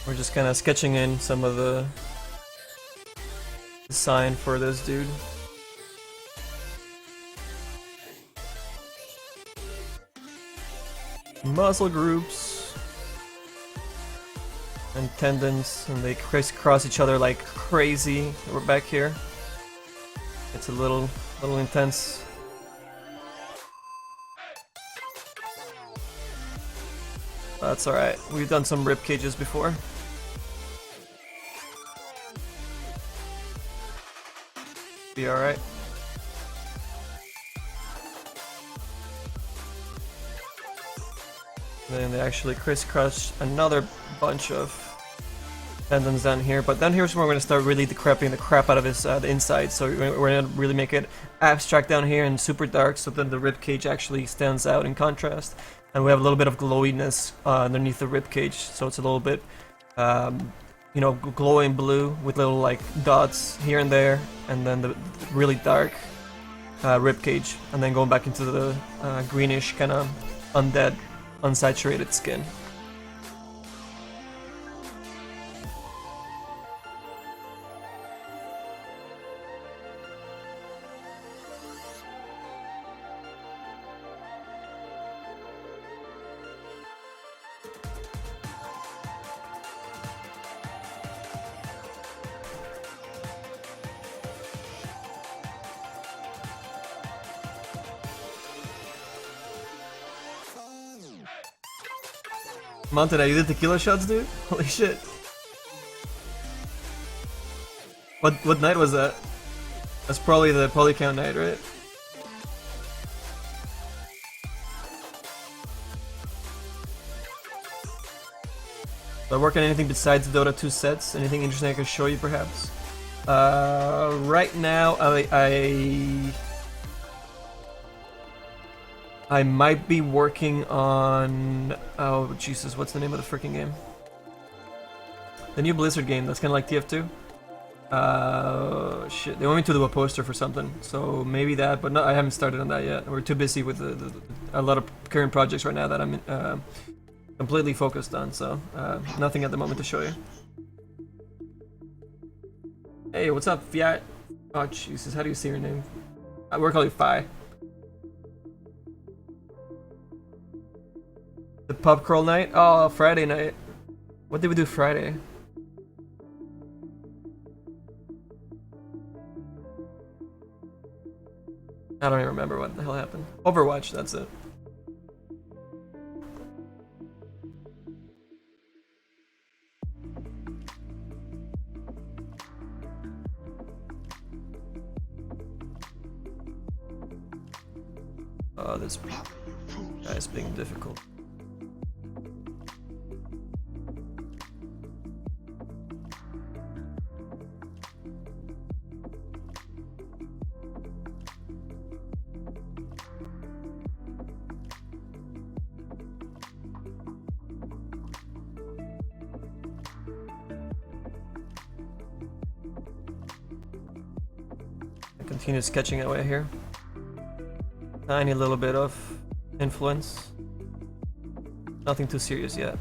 We're just kind of sketching in some of the design for this dude. Muscle groups and tendons, and they crisscross each other like crazy. We're back here. It's a little intense. That's alright. We've done some rib cages before. Be alright. Then they actually crisscross another bunch of tendons down here, but down here's where we're gonna start really decrepping the crap out of his the inside. So we're gonna really make it abstract down here and super dark, so then the rib cage actually stands out in contrast, and we have a little bit of glowiness underneath the rib cage, so it's a little bit, you know, glowing blue with little like dots here and there, and then the really dark rib cage, and then going back into the greenish kind of undead, unsaturated skin. Mountain, you did tequila shots, dude? Holy shit. What night was that? That's probably the polycount night, right? Do I work on anything besides Dota 2 sets? Anything interesting I can show you, perhaps? Right now, I might be working on... Oh, Jesus, what's the name of the freaking game? The new Blizzard game, that's kind of like TF2. Shit, they want me to do a poster for something, so maybe that, but no, I haven't started on that yet. We're too busy with a lot of current projects right now that I'm completely focused on, so nothing at the moment to show you. Hey, what's up, Fiat? Oh, Jesus, how do you say your name? We're calling you Fi. The pub crawl night? Oh, Friday night. What did we do Friday? I don't even remember what the hell happened. Overwatch, that's it. Oh, this guy's being difficult. Continue sketching away here. Tiny little bit of influence. Nothing too serious yet.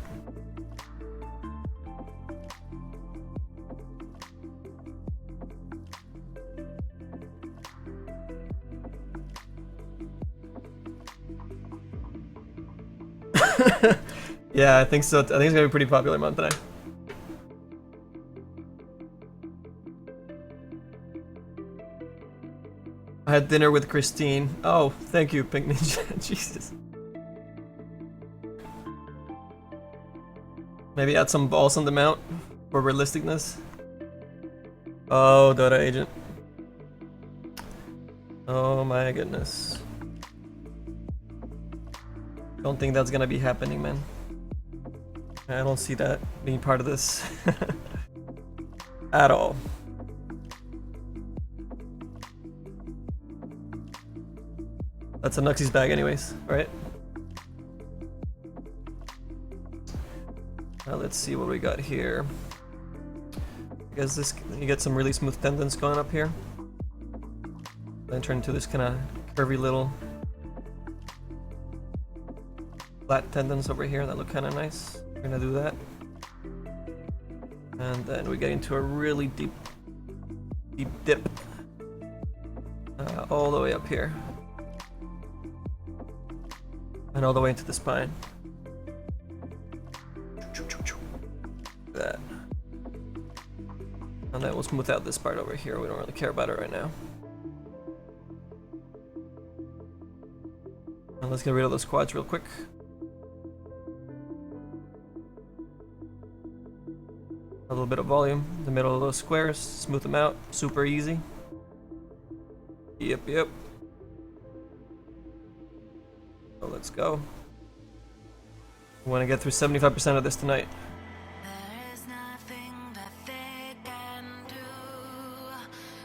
Yeah, I think so. I think it's gonna be a pretty popular month today. I had dinner with Christine. Oh, thank you, Pink Ninja. Jesus. Maybe add some balls on the mount for realisticness. Oh, Dota agent. Oh my goodness. Don't think that's gonna be happening, man. I don't see that being part of this at all. That's a Nuxie's bag anyways, right? Let's see what we got here. I guess this, you get some really smooth tendons going up here. Then turn into this kind of curvy little flat tendons over here that look kind of nice. We're gonna do that. And then we get into a really deep dip. All the way up here. And all the way into the spine. That. And then we'll smooth out this part over here. We don't really care about it right now. And let's get rid of those quads real quick. A little bit of volume in the middle of those squares. Smooth them out. Super easy. Yep. So let's go. We want to get through 75% of this tonight.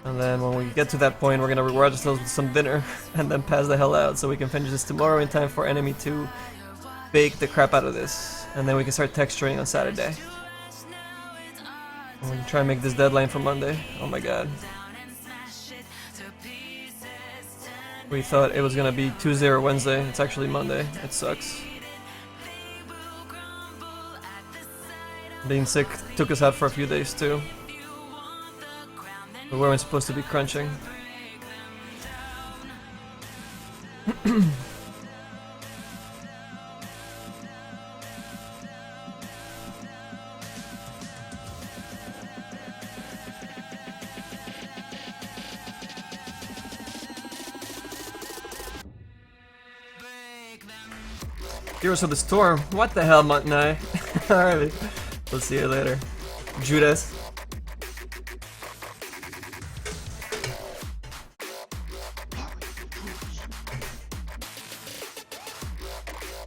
And then when we get to that point, we're gonna reward ourselves with some dinner and then pass the hell out so we can finish this tomorrow in time for enemy to bake the crap out of this. And then we can start texturing on Saturday. And we can try and make this deadline for Monday. Oh my god. We thought it was gonna be Tuesday or Wednesday. It's actually Monday. It sucks. Being sick took us out for a few days too. We weren't supposed to be crunching. Heroes of the Storm. What the hell, Mutt and I? Alright, we'll see you later. Judas.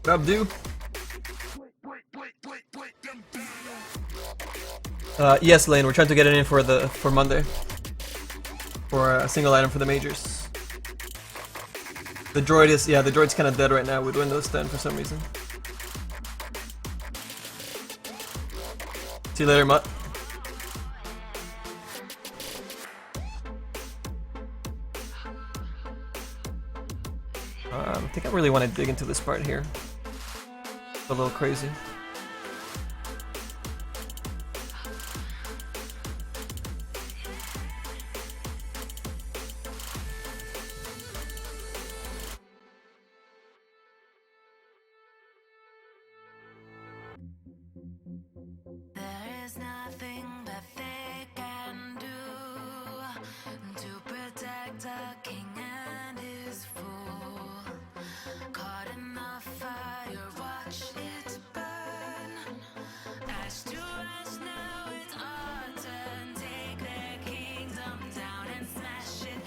What up, dude? Yes, Lane. We're trying to get it in for Monday. For a single item for the majors. The droid is, yeah, the droid's kind of dead right now with Windows 10 for some reason. See you later, Mutt. I think I really want to dig into this part here. It's a little crazy.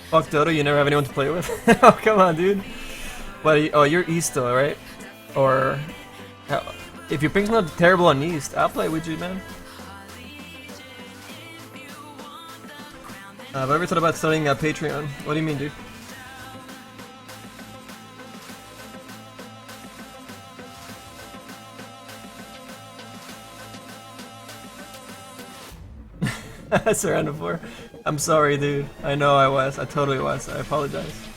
Fuck Dota, you never have anyone to play with? Oh, come on, dude. But, oh, you're East though, right? Or... if your ping's not terrible on East, I'll play with you, man. Have I ever thought about starting a Patreon? What do you mean, dude? Surrounded for. I'm sorry, dude. I know I was. I totally was. I apologize.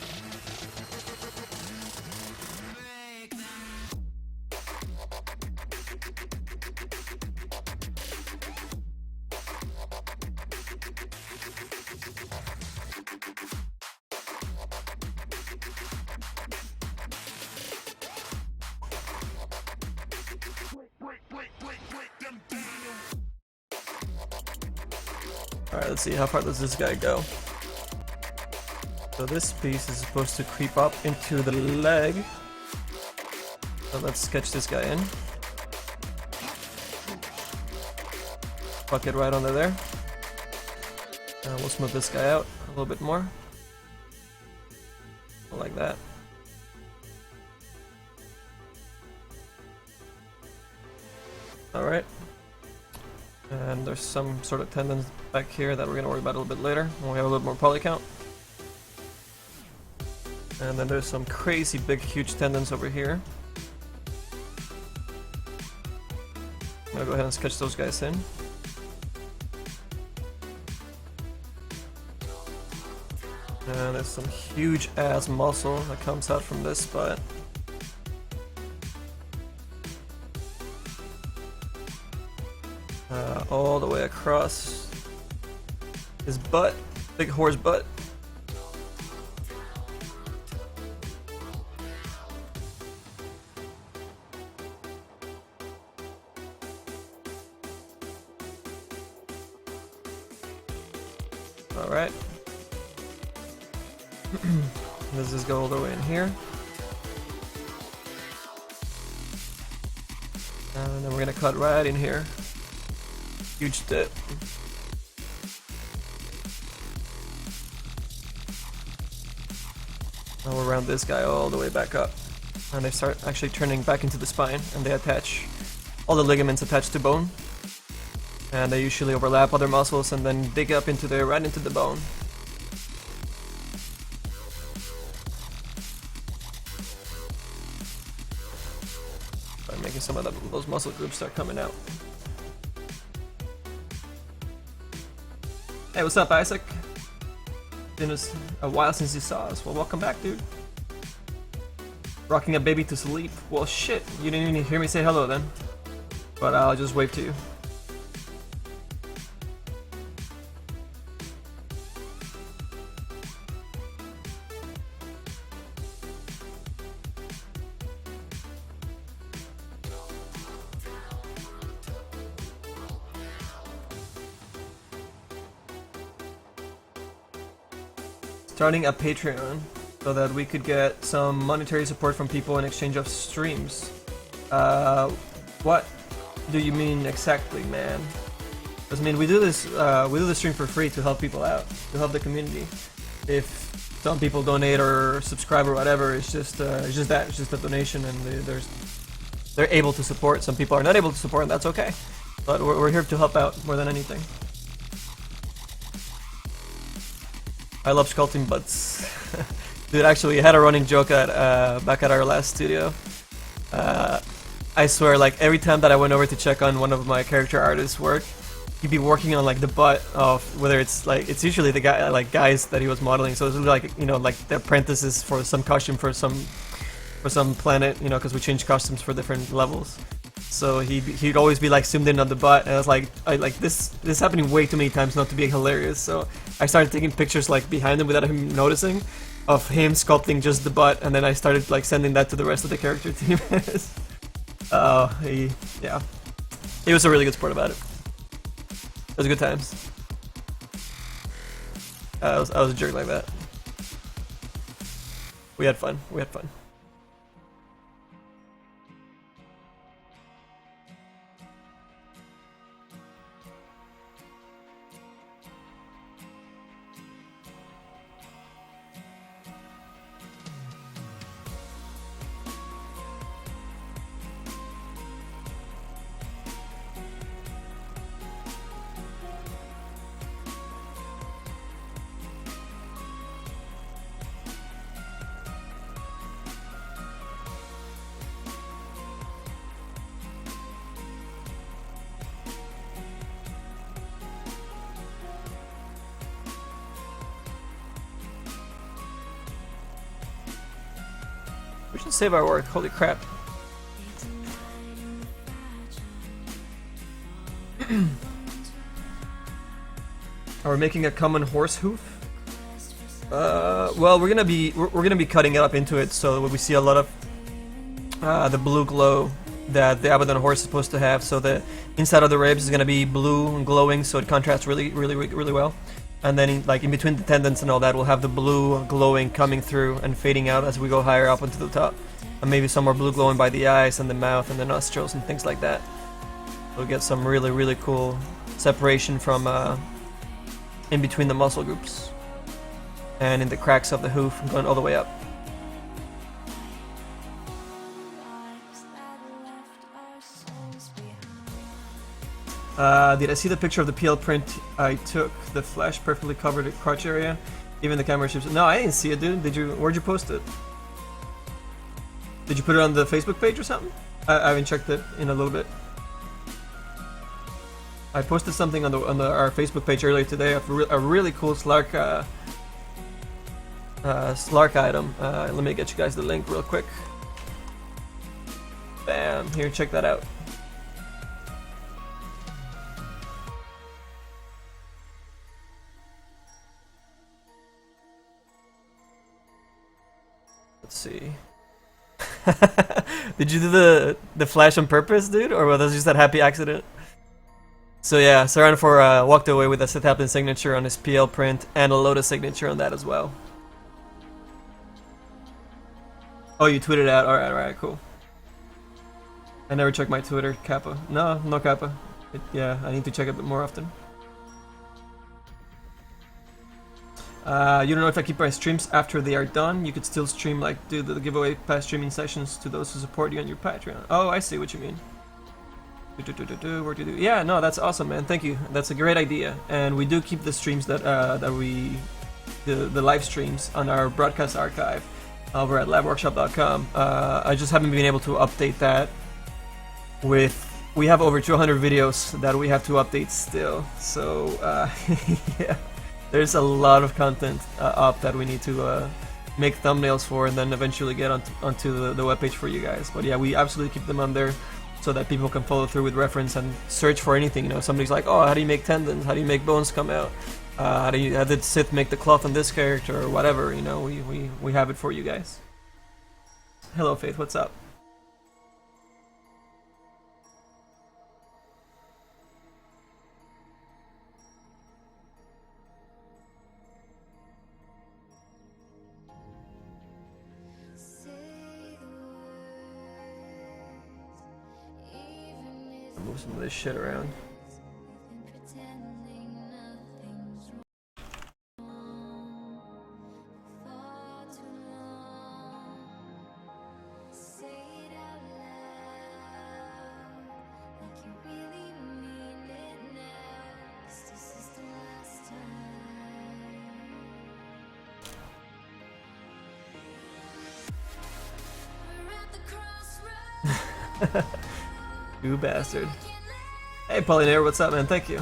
Alright, let's see, how far does this guy go? So this piece is supposed to creep up into the leg. So let's sketch this guy in. Fuck it right under there. We'll smooth this guy out a little bit more. Like that. Alright. And there's some sort of tendons back here that we're going to worry about a little bit later when we have a little more poly count. And then there's some crazy big huge tendons over here. I'm going to go ahead and sketch those guys in. And there's some huge ass muscle that comes out from this spot. All the way across his butt, big horse butt. All right. Does this go all the way in here? And then we're gonna cut right in here. Huge dip. Now we'll round this guy all the way back up. And they start actually turning back into the spine, and they attach, all the ligaments attach to bone. And they usually overlap other muscles and then dig up into there, right into the bone. By making some of those muscle groups start coming out. Hey, what's up, Isaac? Been a while since you saw us. Well, welcome back, dude. Rocking a baby to sleep. Well, shit, you didn't even hear me say hello then. But I'll just wave to you. Starting a Patreon so that we could get some monetary support from people in exchange of streams. What do you mean exactly, man? Because I mean, we do this stream for free to help people out, to help the community. If some people donate or subscribe or whatever, it's just a donation, and they're able to support. Some people are not able to support, and that's okay. But we're here to help out more than anything. I love sculpting butts. Dude, actually, I had a running joke at back at our last studio. I swear, like, every time that I went over to check on one of my character artists' work, he'd be working on, like, the butt of, whether it's, like, it's usually the guy, like, guys that he was modeling, so it's like, you know, like, the apprentices for some costume for some planet, you know, because we change costumes for different levels. So he'd always be like zoomed in on the butt, and I was like, this is happening way too many times not to be hilarious. So I started taking pictures like behind him without him noticing, of him sculpting just the butt, and then I started like sending that to the rest of the character team. Yeah, he was a really good sport about it. It was good times. I was a jerk like that. We had fun. We had fun. We should save our work, holy crap. Are we making a common horse hoof? Well, we're gonna be cutting it up into it, so we see a lot of the blue glow that the Abaddon horse is supposed to have. So the inside of the ribs is gonna be blue and glowing, so it contrasts really well. And then in between the tendons and all that, we'll have the blue glowing coming through and fading out as we go higher up into the top. And maybe some more blue glowing by the eyes and the mouth and the nostrils and things like that. We'll get some really cool separation from in between the muscle groups and in the cracks of the hoof going all the way up. Did I see the picture of the PL print I took? The flash perfectly covered the crotch area. Even the camera shifts. No, I didn't see it, dude. Did you? Where'd you post it? Did you put it on the Facebook page or something? I haven't checked it in a little bit. I posted something on our Facebook page earlier today of a really cool Slark Slark item. Let me get you guys the link real quick. Bam! Here, check that out. Let's see. Did you do the flash on purpose, dude, or was that just that happy accident? So yeah, Saran4 walked away with a Sith Captain signature on his PL print and a Lotus signature on that as well. Oh, you tweeted out. All right, cool. I never check my Twitter, Kappa. No Kappa. Yeah, I need to check it a bit more often. You don't know if I keep my streams after they are done. You could still stream, like, do the giveaway past streaming sessions to those who support you on your Patreon. Oh, I see what you mean. What to do? Yeah, no, that's awesome, man. Thank you. That's a great idea. And we do keep the streams the live streams on our broadcast archive over at LiveWorkshop.com. I just haven't been able to update that. We have over 200 videos that we have to update still. So yeah. There's a lot of content up that we need to make thumbnails for and then eventually get onto the webpage for you guys. But yeah, we absolutely keep them on there so that people can follow through with reference and search for anything. You know, somebody's like, oh, how do you make tendons? How do you make bones come out? How did Sith make the cloth on this character or whatever? You know, we have it for you guys. Hello, Faith. What's up? Move some of this shit around. You bastard. Hey, Pollinaire, what's up, man? Thank you.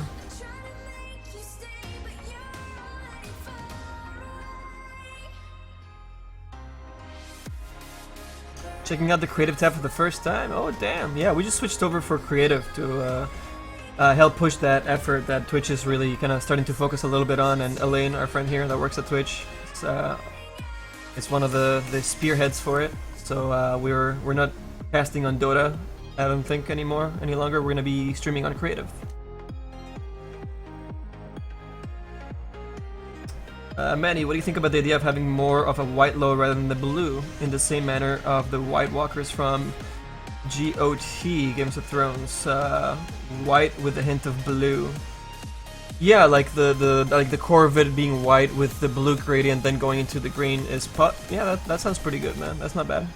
Checking out the creative tab for the first time? Oh, damn. Yeah, we just switched over for creative to help push that effort that Twitch is really kind of starting to focus a little bit on. And Elaine, our friend here that works at Twitch, it's one of the spearheads for it. So we're not casting on Dota, I don't think any longer. We're gonna be streaming on creative. Manny, what do you think about the idea of having more of a white low rather than the blue, in the same manner of the White Walkers from GOT, Games of Thrones? White with a hint of blue. Yeah, like the core of it being white with the blue gradient, then going into the green is yeah, that sounds pretty good, man. That's not bad.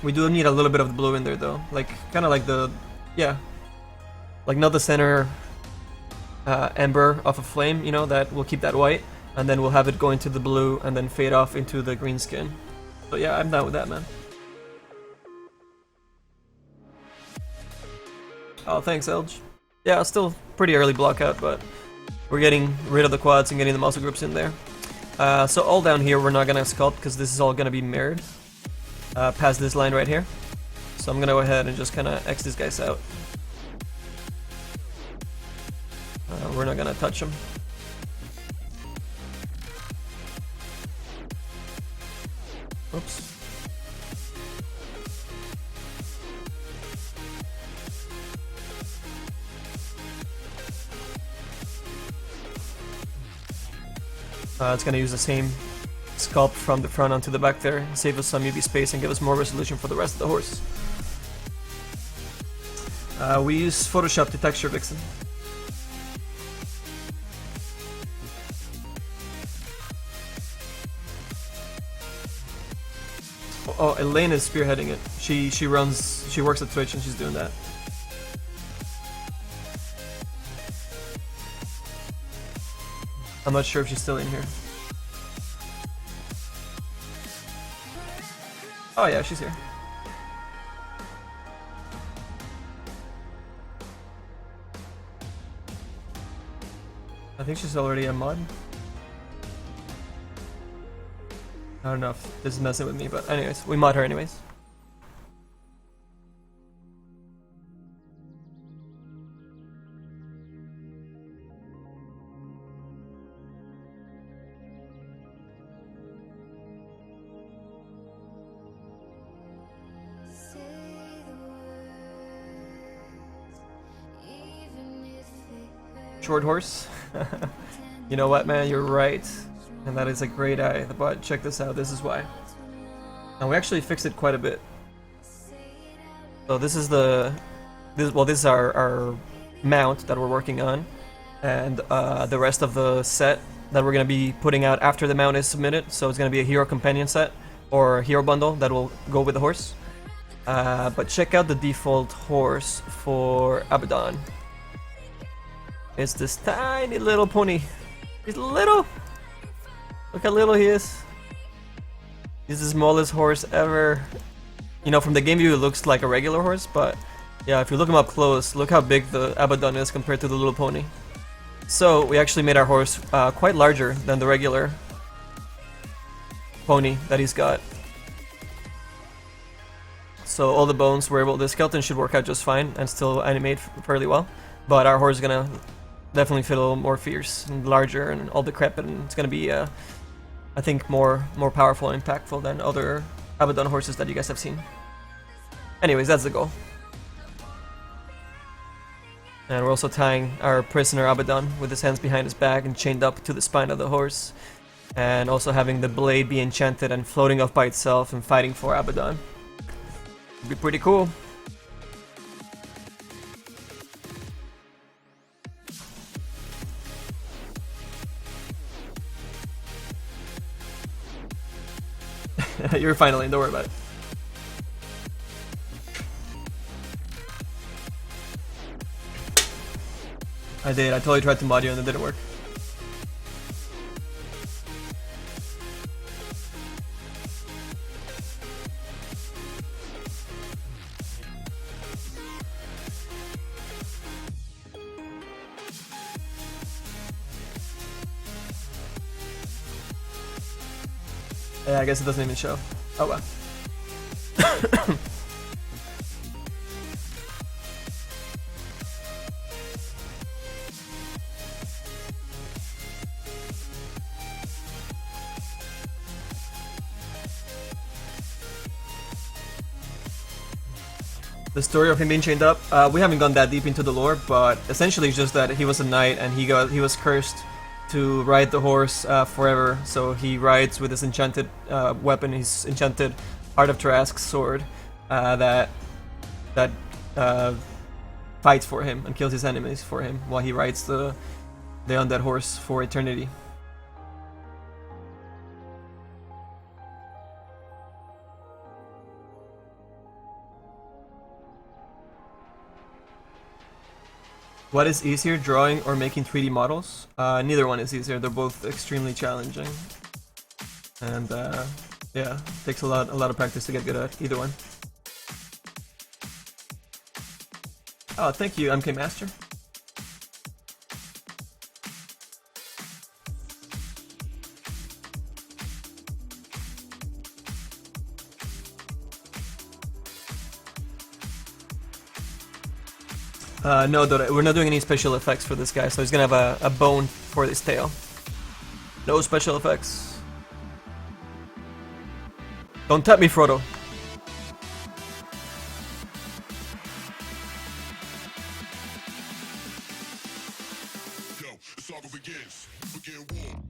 We do need a little bit of the blue in there though, like kind of like like not the center ember of a flame, you know, that will keep that white, and then we'll have it go into the blue and then fade off into the green skin. So yeah, I'm down with that, man. Oh, thanks, Elge. Yeah, still pretty early block out, but we're getting rid of the quads and getting the muscle groups in there. So all down here we're not gonna sculpt because this is all gonna be mirrored past this line right here. So I'm gonna go ahead and just kind of X these guys out. We're not gonna touch them. Oops. It's gonna use the same sculpt from the front onto the back there, save us some UV space and give us more resolution for the rest of the horse. We use Photoshop to texture Vixen. Oh, Elaine is spearheading it. She works at Twitch and she's doing that. I'm not sure if she's still in here. Oh yeah, she's here. I think she's already a mod. I don't know if this is messing with me, but anyways, we mod her anyways. Short horse. You know what, man? You're right, and that is a great eye. But check this out. This is why. And we actually fixed it quite a bit. So this is this is our mount that we're working on, and the rest of the set that we're gonna be putting out after the mount is submitted. So it's gonna be a hero companion set or hero bundle that will go with the horse. But check out the default horse for Abaddon. It's this tiny little pony. He's little. Look how little he is. He's the smallest horse ever. You know, from the game view it looks like a regular horse, but yeah, if you look him up close, look how big the Abaddon is compared to the little pony. So we actually made our horse quite larger than the regular pony that he's got. So all the bones were able, the skeleton should work out just fine and still animate fairly well. But our horse is gonna definitely feel a little more fierce and larger and all decrepit, and it's gonna be I think more powerful and impactful than other Abaddon horses that you guys have seen. Anyways, that's the goal. And we're also tying our prisoner Abaddon with his hands behind his back and chained up to the spine of the horse, and also having the blade be enchanted and floating off by itself and fighting for Abaddon. It'd be pretty cool. You're finally, don't worry about it. I did, I totally tried to mod you and it didn't work. Yeah, I guess it doesn't even show. Oh well. The story of him being chained up, we haven't gone that deep into the lore, but essentially it's just that he was a knight and he was cursed to ride the horse forever. So he rides with his enchanted weapon, his enchanted Heart of Tarrasque's sword that fights for him and kills his enemies for him while he rides the undead horse for eternity. What is easier, drawing or making 3D models? Neither one is easier. They're both extremely challenging, and yeah, it takes a lot of practice to get good at either one. Oh, thank you, MK Master. No, we're not doing any special effects for this guy, so he's gonna have a bone for his tail. No special effects. Don't tap me, Frodo. Yo, the saga begins. Begin war.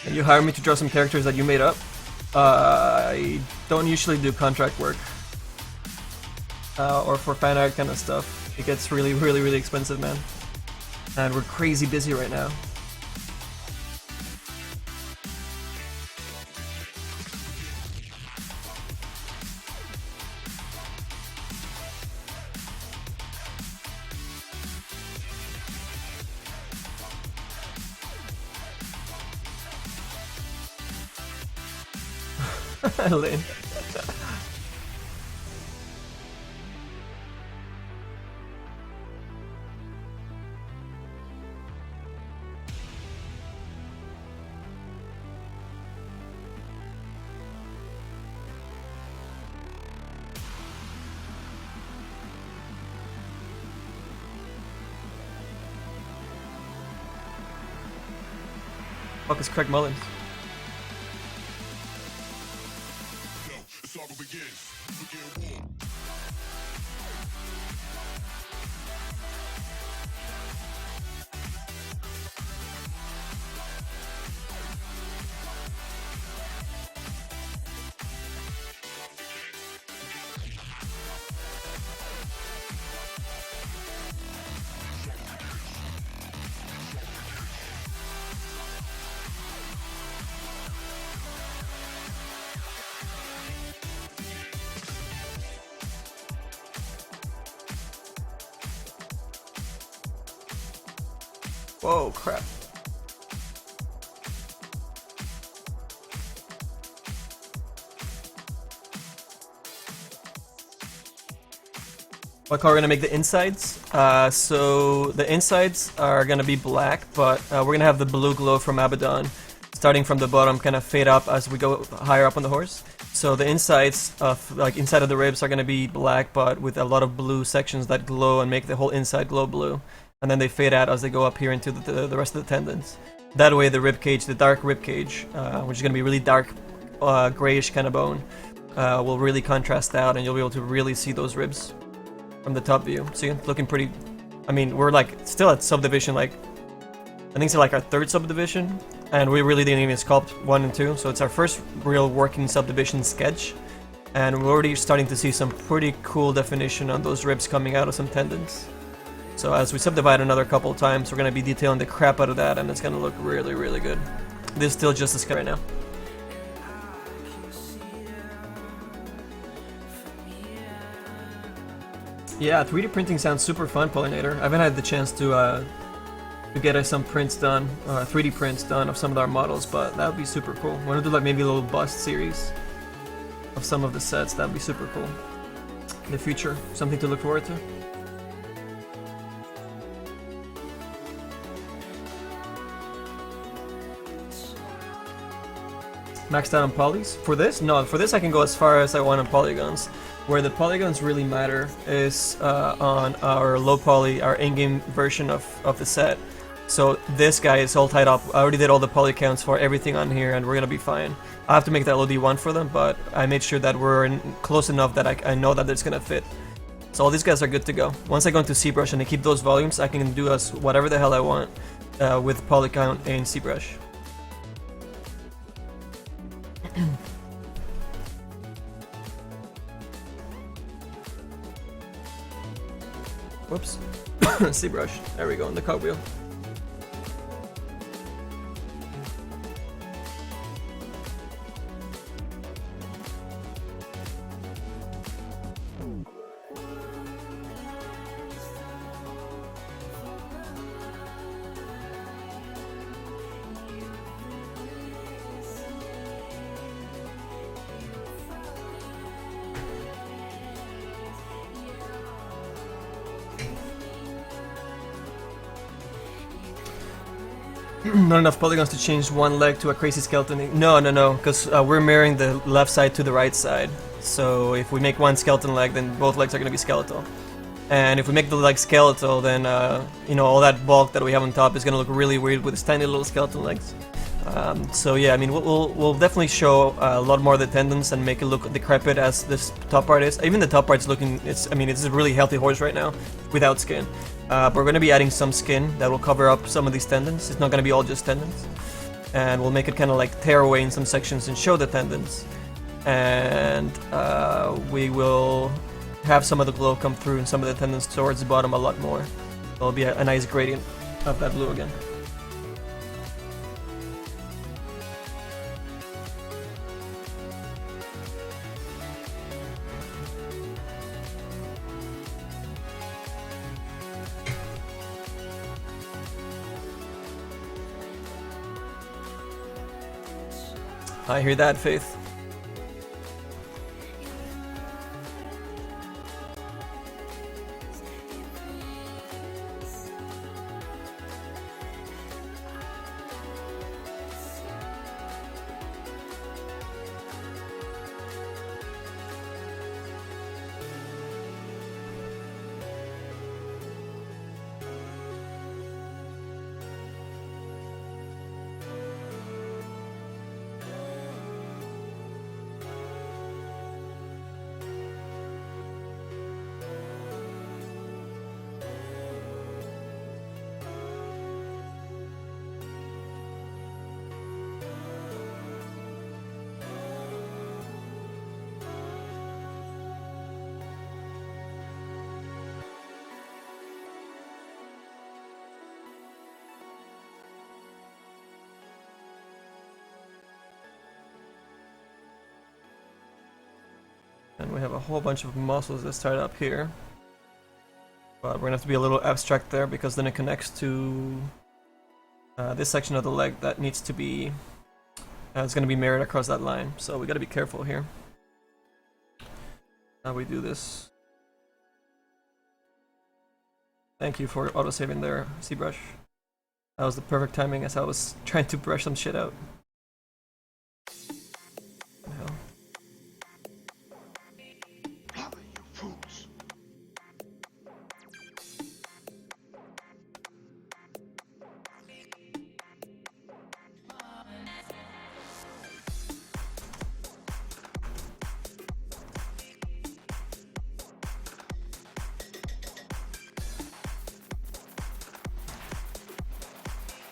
and you hire me to draw some characters that you made up, I don't usually do contract work or for fan art kind of stuff. It gets really expensive, man, and we're crazy busy right now. Lame. Fuck is Craig Mullins? Whoa, crap. What color we're gonna make the insides? So the insides are gonna be black, but we're gonna have the blue glow from Abaddon, starting from the bottom, kind of fade up as we go higher up on the horse. So the insides of, like, inside of the ribs are gonna be black, but with a lot of blue sections that glow and make the whole inside glow blue. And then they fade out as they go up here into the rest of the tendons. That way the rib cage, the dark rib cage, which is going to be really dark, grayish kind of bone, will really contrast out, and you'll be able to really see those ribs from the top view. See, it's looking pretty. I mean, we're like still at subdivision, like I think it's like our third subdivision, and we really didn't even sculpt 1 and 2, so it's our first real working subdivision sketch, and we're already starting to see some pretty cool definition on those ribs coming out of some tendons. So as we subdivide another couple of times, we're going to be detailing the crap out of that, and it's going to look really good. This is still just a sketch right now. Yeah, 3D printing sounds super fun, Pollinator. I haven't had the chance to get us some prints done, 3D prints done of some of our models, but that would be super cool. I want to do like maybe a little bust series of some of the sets. That would be super cool. In the future, something to look forward to. Maxed out on polys? For this? No, for this I can go as far as I want on polygons. Where the polygons really matter is on our low poly, our in-game version of the set. So this guy is all tied up. I already did all the poly counts for everything on here, and we're gonna be fine. I have to make that LOD1 for them, but I made sure that we're close enough that I know that it's gonna fit. So all these guys are good to go. Once I go into ZBrush and I keep those volumes, I can do us whatever the hell I want with poly count in ZBrush. Whoops. ZBrush. There we go, in the cogwheel. Not enough polygons to change one leg to a crazy skeleton. No, because we're mirroring the left side to the right side. So if we make one skeleton leg, then both legs are going to be skeletal. And if we make the leg skeletal, then you know, all that bulk that we have on top is going to look really weird with its tiny little skeleton legs. So yeah, I mean, we'll definitely show a lot more of the tendons and make it look decrepit as this top part is. Even the top part's looking, I mean, it's a really healthy horse right now without skin. But we're going to be adding some skin that will cover up some of these tendons. It's not going to be all just tendons. and we'll make it kind of like tear away in some sections and show the tendons. And we will have some of the glow come through and some of the tendons towards the bottom a lot more. There'll be a nice gradient of that blue again. I hear that, Faith. And we have a whole bunch of muscles that start up here. But we're gonna have to be a little abstract there because then it connects to this section of the leg that needs to be, it's gonna be mirrored across that line. So we gotta be careful here. How we do this. Thank you for auto-saving there, zBrush. That was the perfect timing as I was trying to brush some shit out. Hell. Blubber, you fools.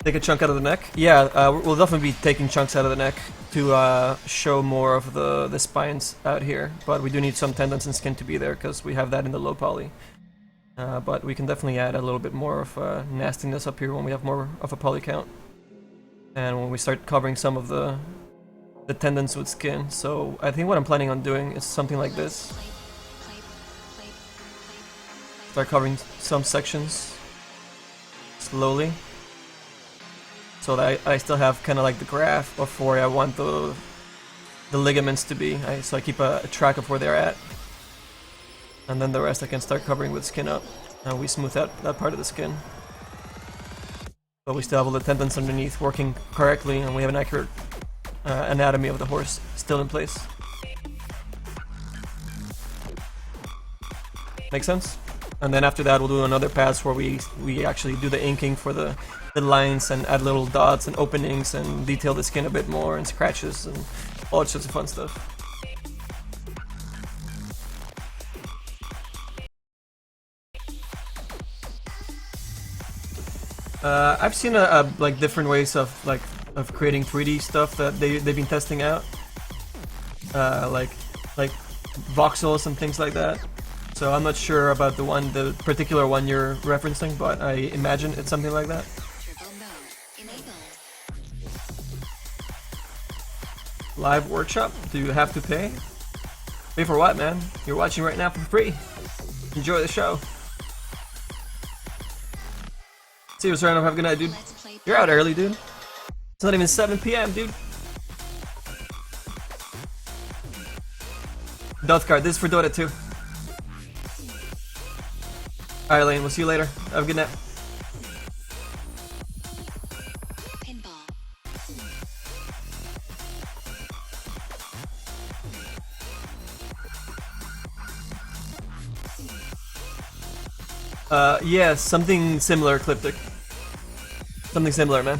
Take a chunk out of the neck? Yeah, we'll definitely be taking chunks out of the neck to show more of the spines out here. But we do need some tendons and skin to be there because we have that in the low poly. But we can definitely add a little bit more of nastiness up here when we have more of a poly count. And when we start covering some of the tendons with skin. So I think what I'm planning on doing is something like this. Start covering some sections slowly. So that I still have kind of like the graph of where I want the ligaments to be. So I keep a track of where they're at. And then the rest I can start covering with skin up. And we smooth out that part of the skin. But we still have all the tendons underneath working correctly, and we have an accurate anatomy of the horse still in place. Make sense? And then after that we'll do another pass where we actually do the inking for the lines and add little dots and openings and detail the skin a bit more and scratches and all sorts of fun stuff. I've seen like different ways of creating 3D stuff that they've been testing out, like voxels and things like that. So I'm not sure about the particular one you're referencing, but I imagine it's something like that. LiveWorkshop? Do you have to pay? Pay for what, man? You're watching right now for free. Enjoy the show. See you, random. Have a good night, dude. You're out early, dude. It's not even 7 p.m., dude. Death card. This is for Dota 2. Alright, Lane. We'll see you later. Have a good night. Yeah, something similar, Cliptic. Something similar, man.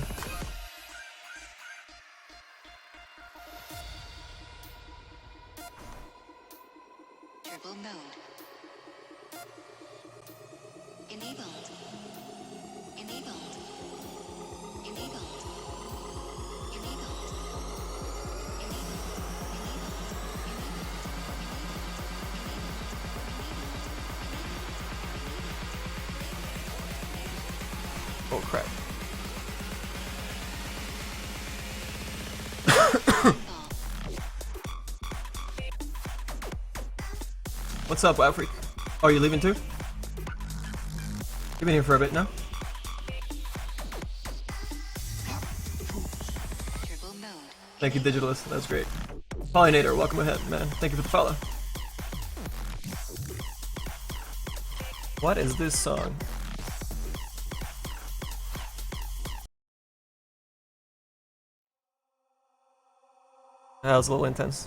Turbo mode. Enabled. Enabled. Enabled. Oh crap. What's up, Wow Freak? Oh, you leaving too? You've been here for a bit now. Turbo mode. Thank you, Digitalist. That's great. Pollinator, welcome ahead, man. Thank you for the follow. What is this song? That was a little intense.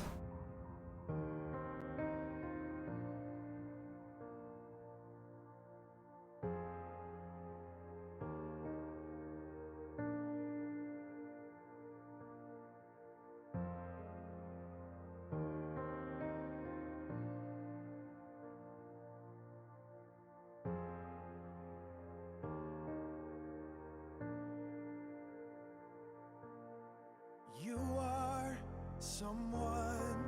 You are someone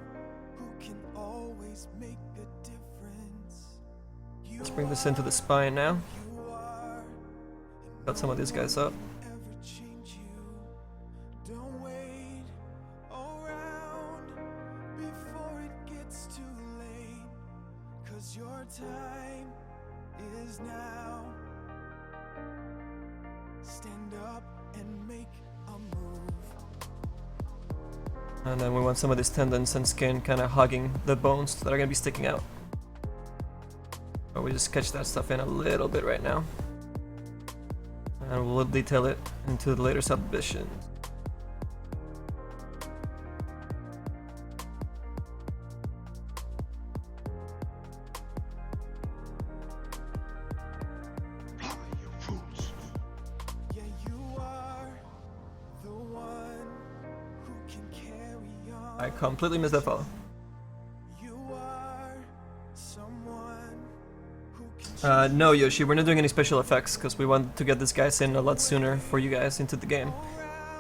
who can always make a difference. Let's bring this into the spine now. You are Got some of these guys up. ever change you. Don't wait around before it gets too late. 'Cause your time is now. Stand up and make a move. And then we want some of these tendons and skin kind of hugging the bones that are going to be sticking out. But we just sketch that stuff in a little bit right now. And we'll detail it into the later subdivisions. Bother you fools. Yeah, you are the one who can carry on. I completely missed that follow. You are someone who can No, Yoshi, we're not doing any special effects because we want to get this guys in a lot sooner for you guys into the game.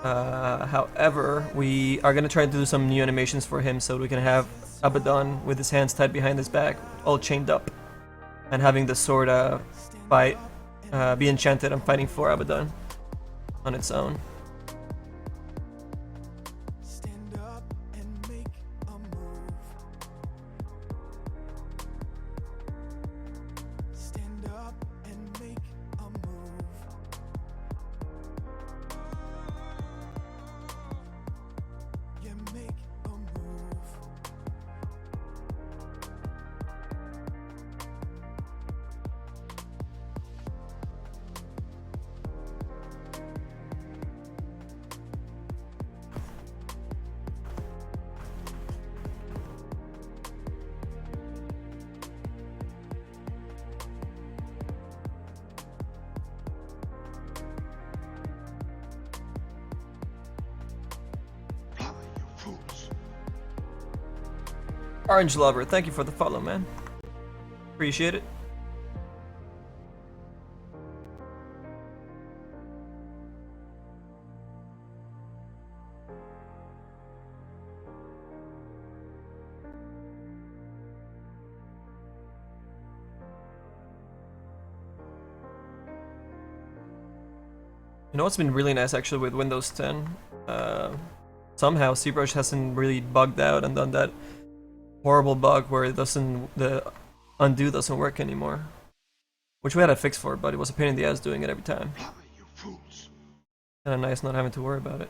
However, we are going to try to do some new animations for him so we can have Abaddon with his hands tied behind his back, all chained up, and having the sword fight, be enchanted and fighting for Abaddon on its own. stand up and make a move. Stand up and make a move. Yeah, make a move. Bother you fools. Orange Lover, thank you for the follow, man. Appreciate it. You know what's been really nice actually with Windows 10? Somehow zBrush hasn't really bugged out and done that horrible bug where it doesn't, the undo doesn't work anymore. Which we had a fix for, but it was a pain in the ass doing it every time. Bother you fools. Kinda nice not having to worry about it.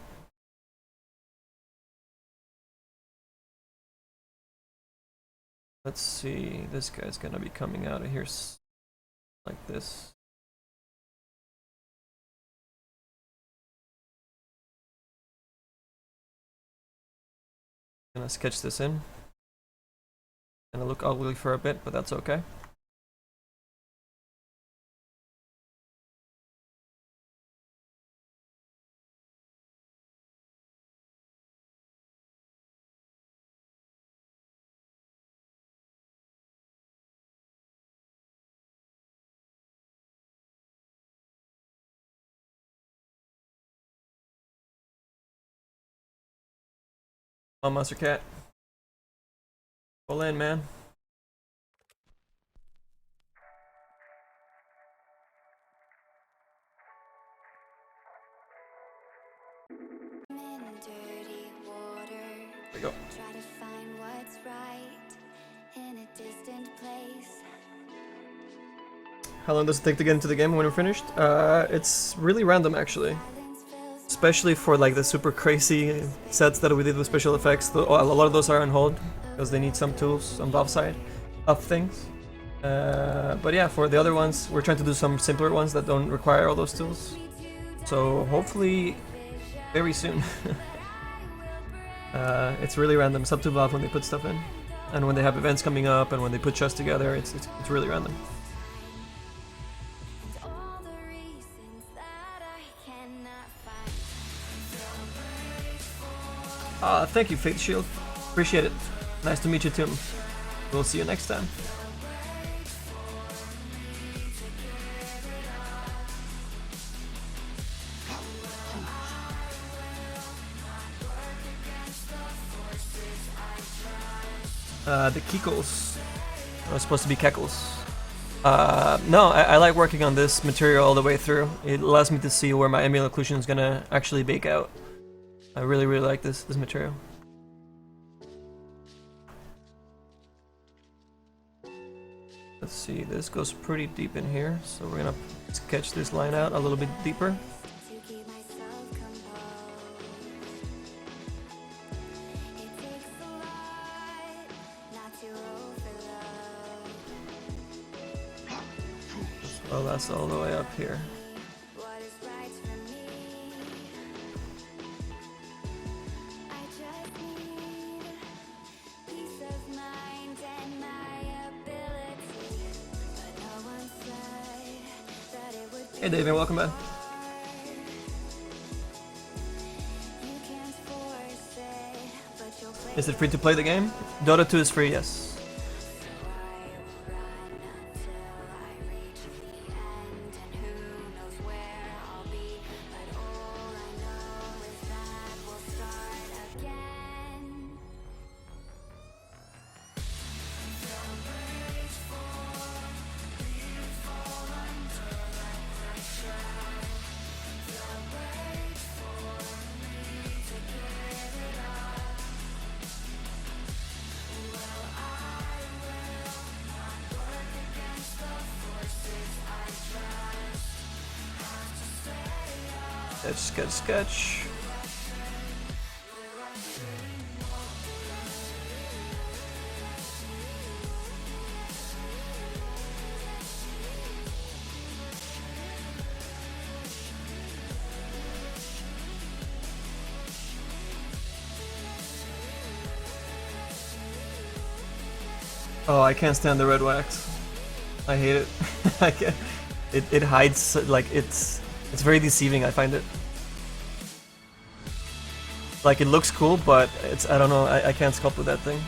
Let's see, this guy's gonna be coming out of here like this. Gonna sketch this in. Gonna look ugly for a bit, but that's okay. Oh, Monster Cat. Pull in, man. dirty water. There we go. Try to find what's right in a distant place. How long does it take to get into the game when we're finished? It's really random actually. Especially for like the super crazy sets that we did with special effects. A lot of those are on hold because they need some tools on Valve's side of things. But yeah, for the other ones, we're trying to do some simpler ones that don't require all those tools. So hopefully very soon. It's really random. It's up to Valve when they put stuff in. And when they have events coming up and when they put chests together, it's really random. All the reasons that I cannot find. Thank you, Faith Shield. Appreciate it. Nice to meet you, Tim. We'll see you next time. The Kekels. Oh, it's supposed to be Keckles. No, I like working on this material all the way through. It allows me to see where my ambient occlusion is gonna actually bake out. I really like this material. Let's see, this goes pretty deep in here, so we're gonna sketch this line out a little bit deeper. To keep myself composed. It takes a lot not to overload. Well, that's all the way up here. What is right for me? I just need peace of mind and my ability. But no one said that it would be Hey David, welcome back. you can't force it, but you'll play. Is it free to play the game? Dota 2 is free, yes. I will run until I reach the end, and who knows where I'll be. But all I know is that we'll start again. Sketch. Oh, I can't stand the red wax. I hate it. I can't. It hides, like it's very deceiving. I find it. Like it looks cool, but I don't know. I can't sculpt with that thing.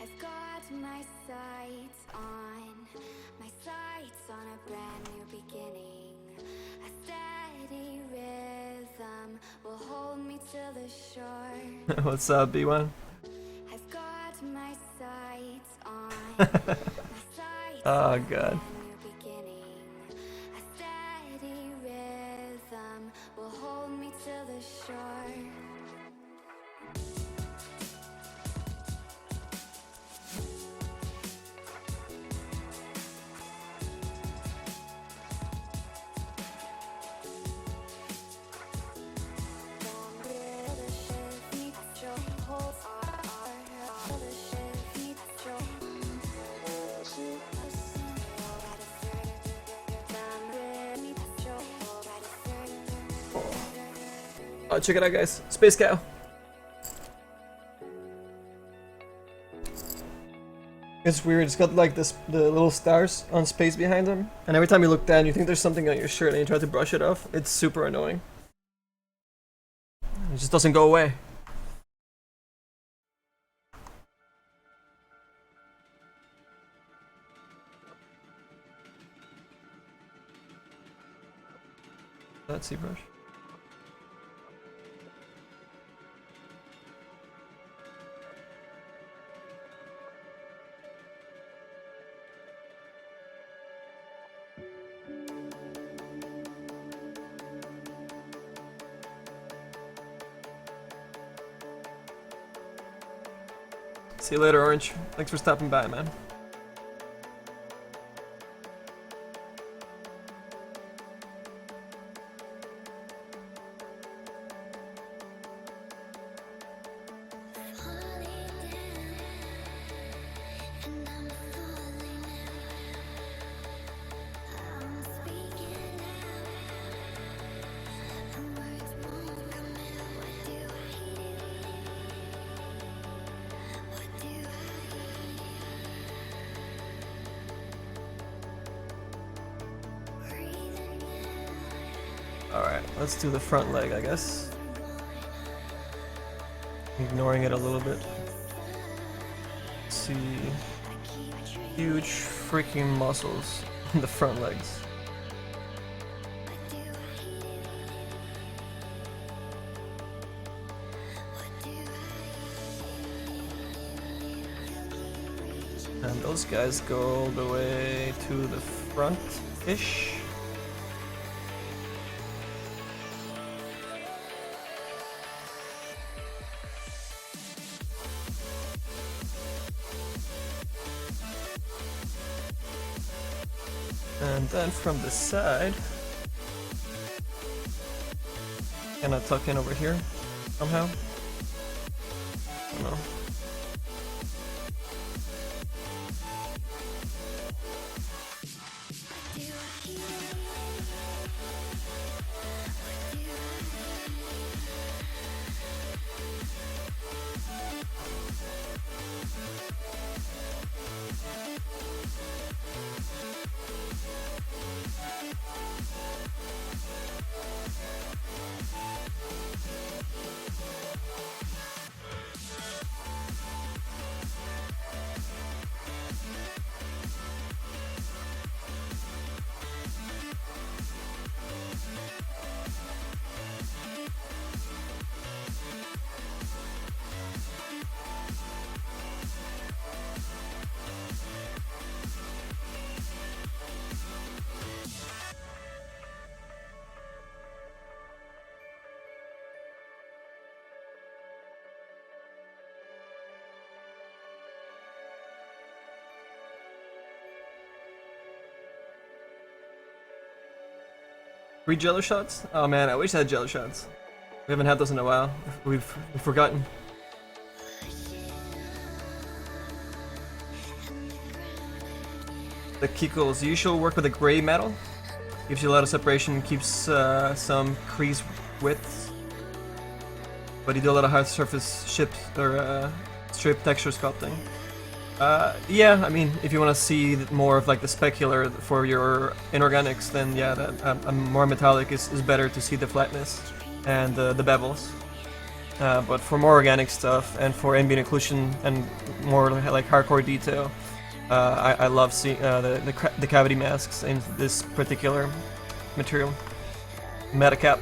I've got my sights on a brand new beginning. A steady rhythm will hold me to the shore. What's up, B1? I've got my sights on Oh god. a new beginning. A steady rhythm will hold me to the shore. Oh, check it out, guys. Space Cow. It's weird. It's got like the little stars on space behind them, and every time you look down, you think there's something on your shirt, and you try to brush it off. It's super annoying. It just doesn't go away. that zBrush. See you later, Orange. Thanks for stopping by, man. Alright, let's do the front leg, I guess. Ignoring it a little bit. Let's see. Huge freaking muscles in the front legs. And those guys go all the way to the front-ish. And then from the side, can I tuck in over here somehow? I don't know. Free jello shots? Oh man, I wish I had jello shots. We haven't had those in a while. We've forgotten. The Kiko's usual work with a gray metal. Gives you a lot of separation, keeps some crease width. But you do a lot of hard surface strip texture sculpting. Yeah, I mean, if you want to see more of like the specular for your inorganics, then yeah, that more metallic is better to see the flatness and the bevels. But for more organic stuff and for ambient occlusion and more like hardcore detail, I love seeing the cavity masks in this particular material. Metacap.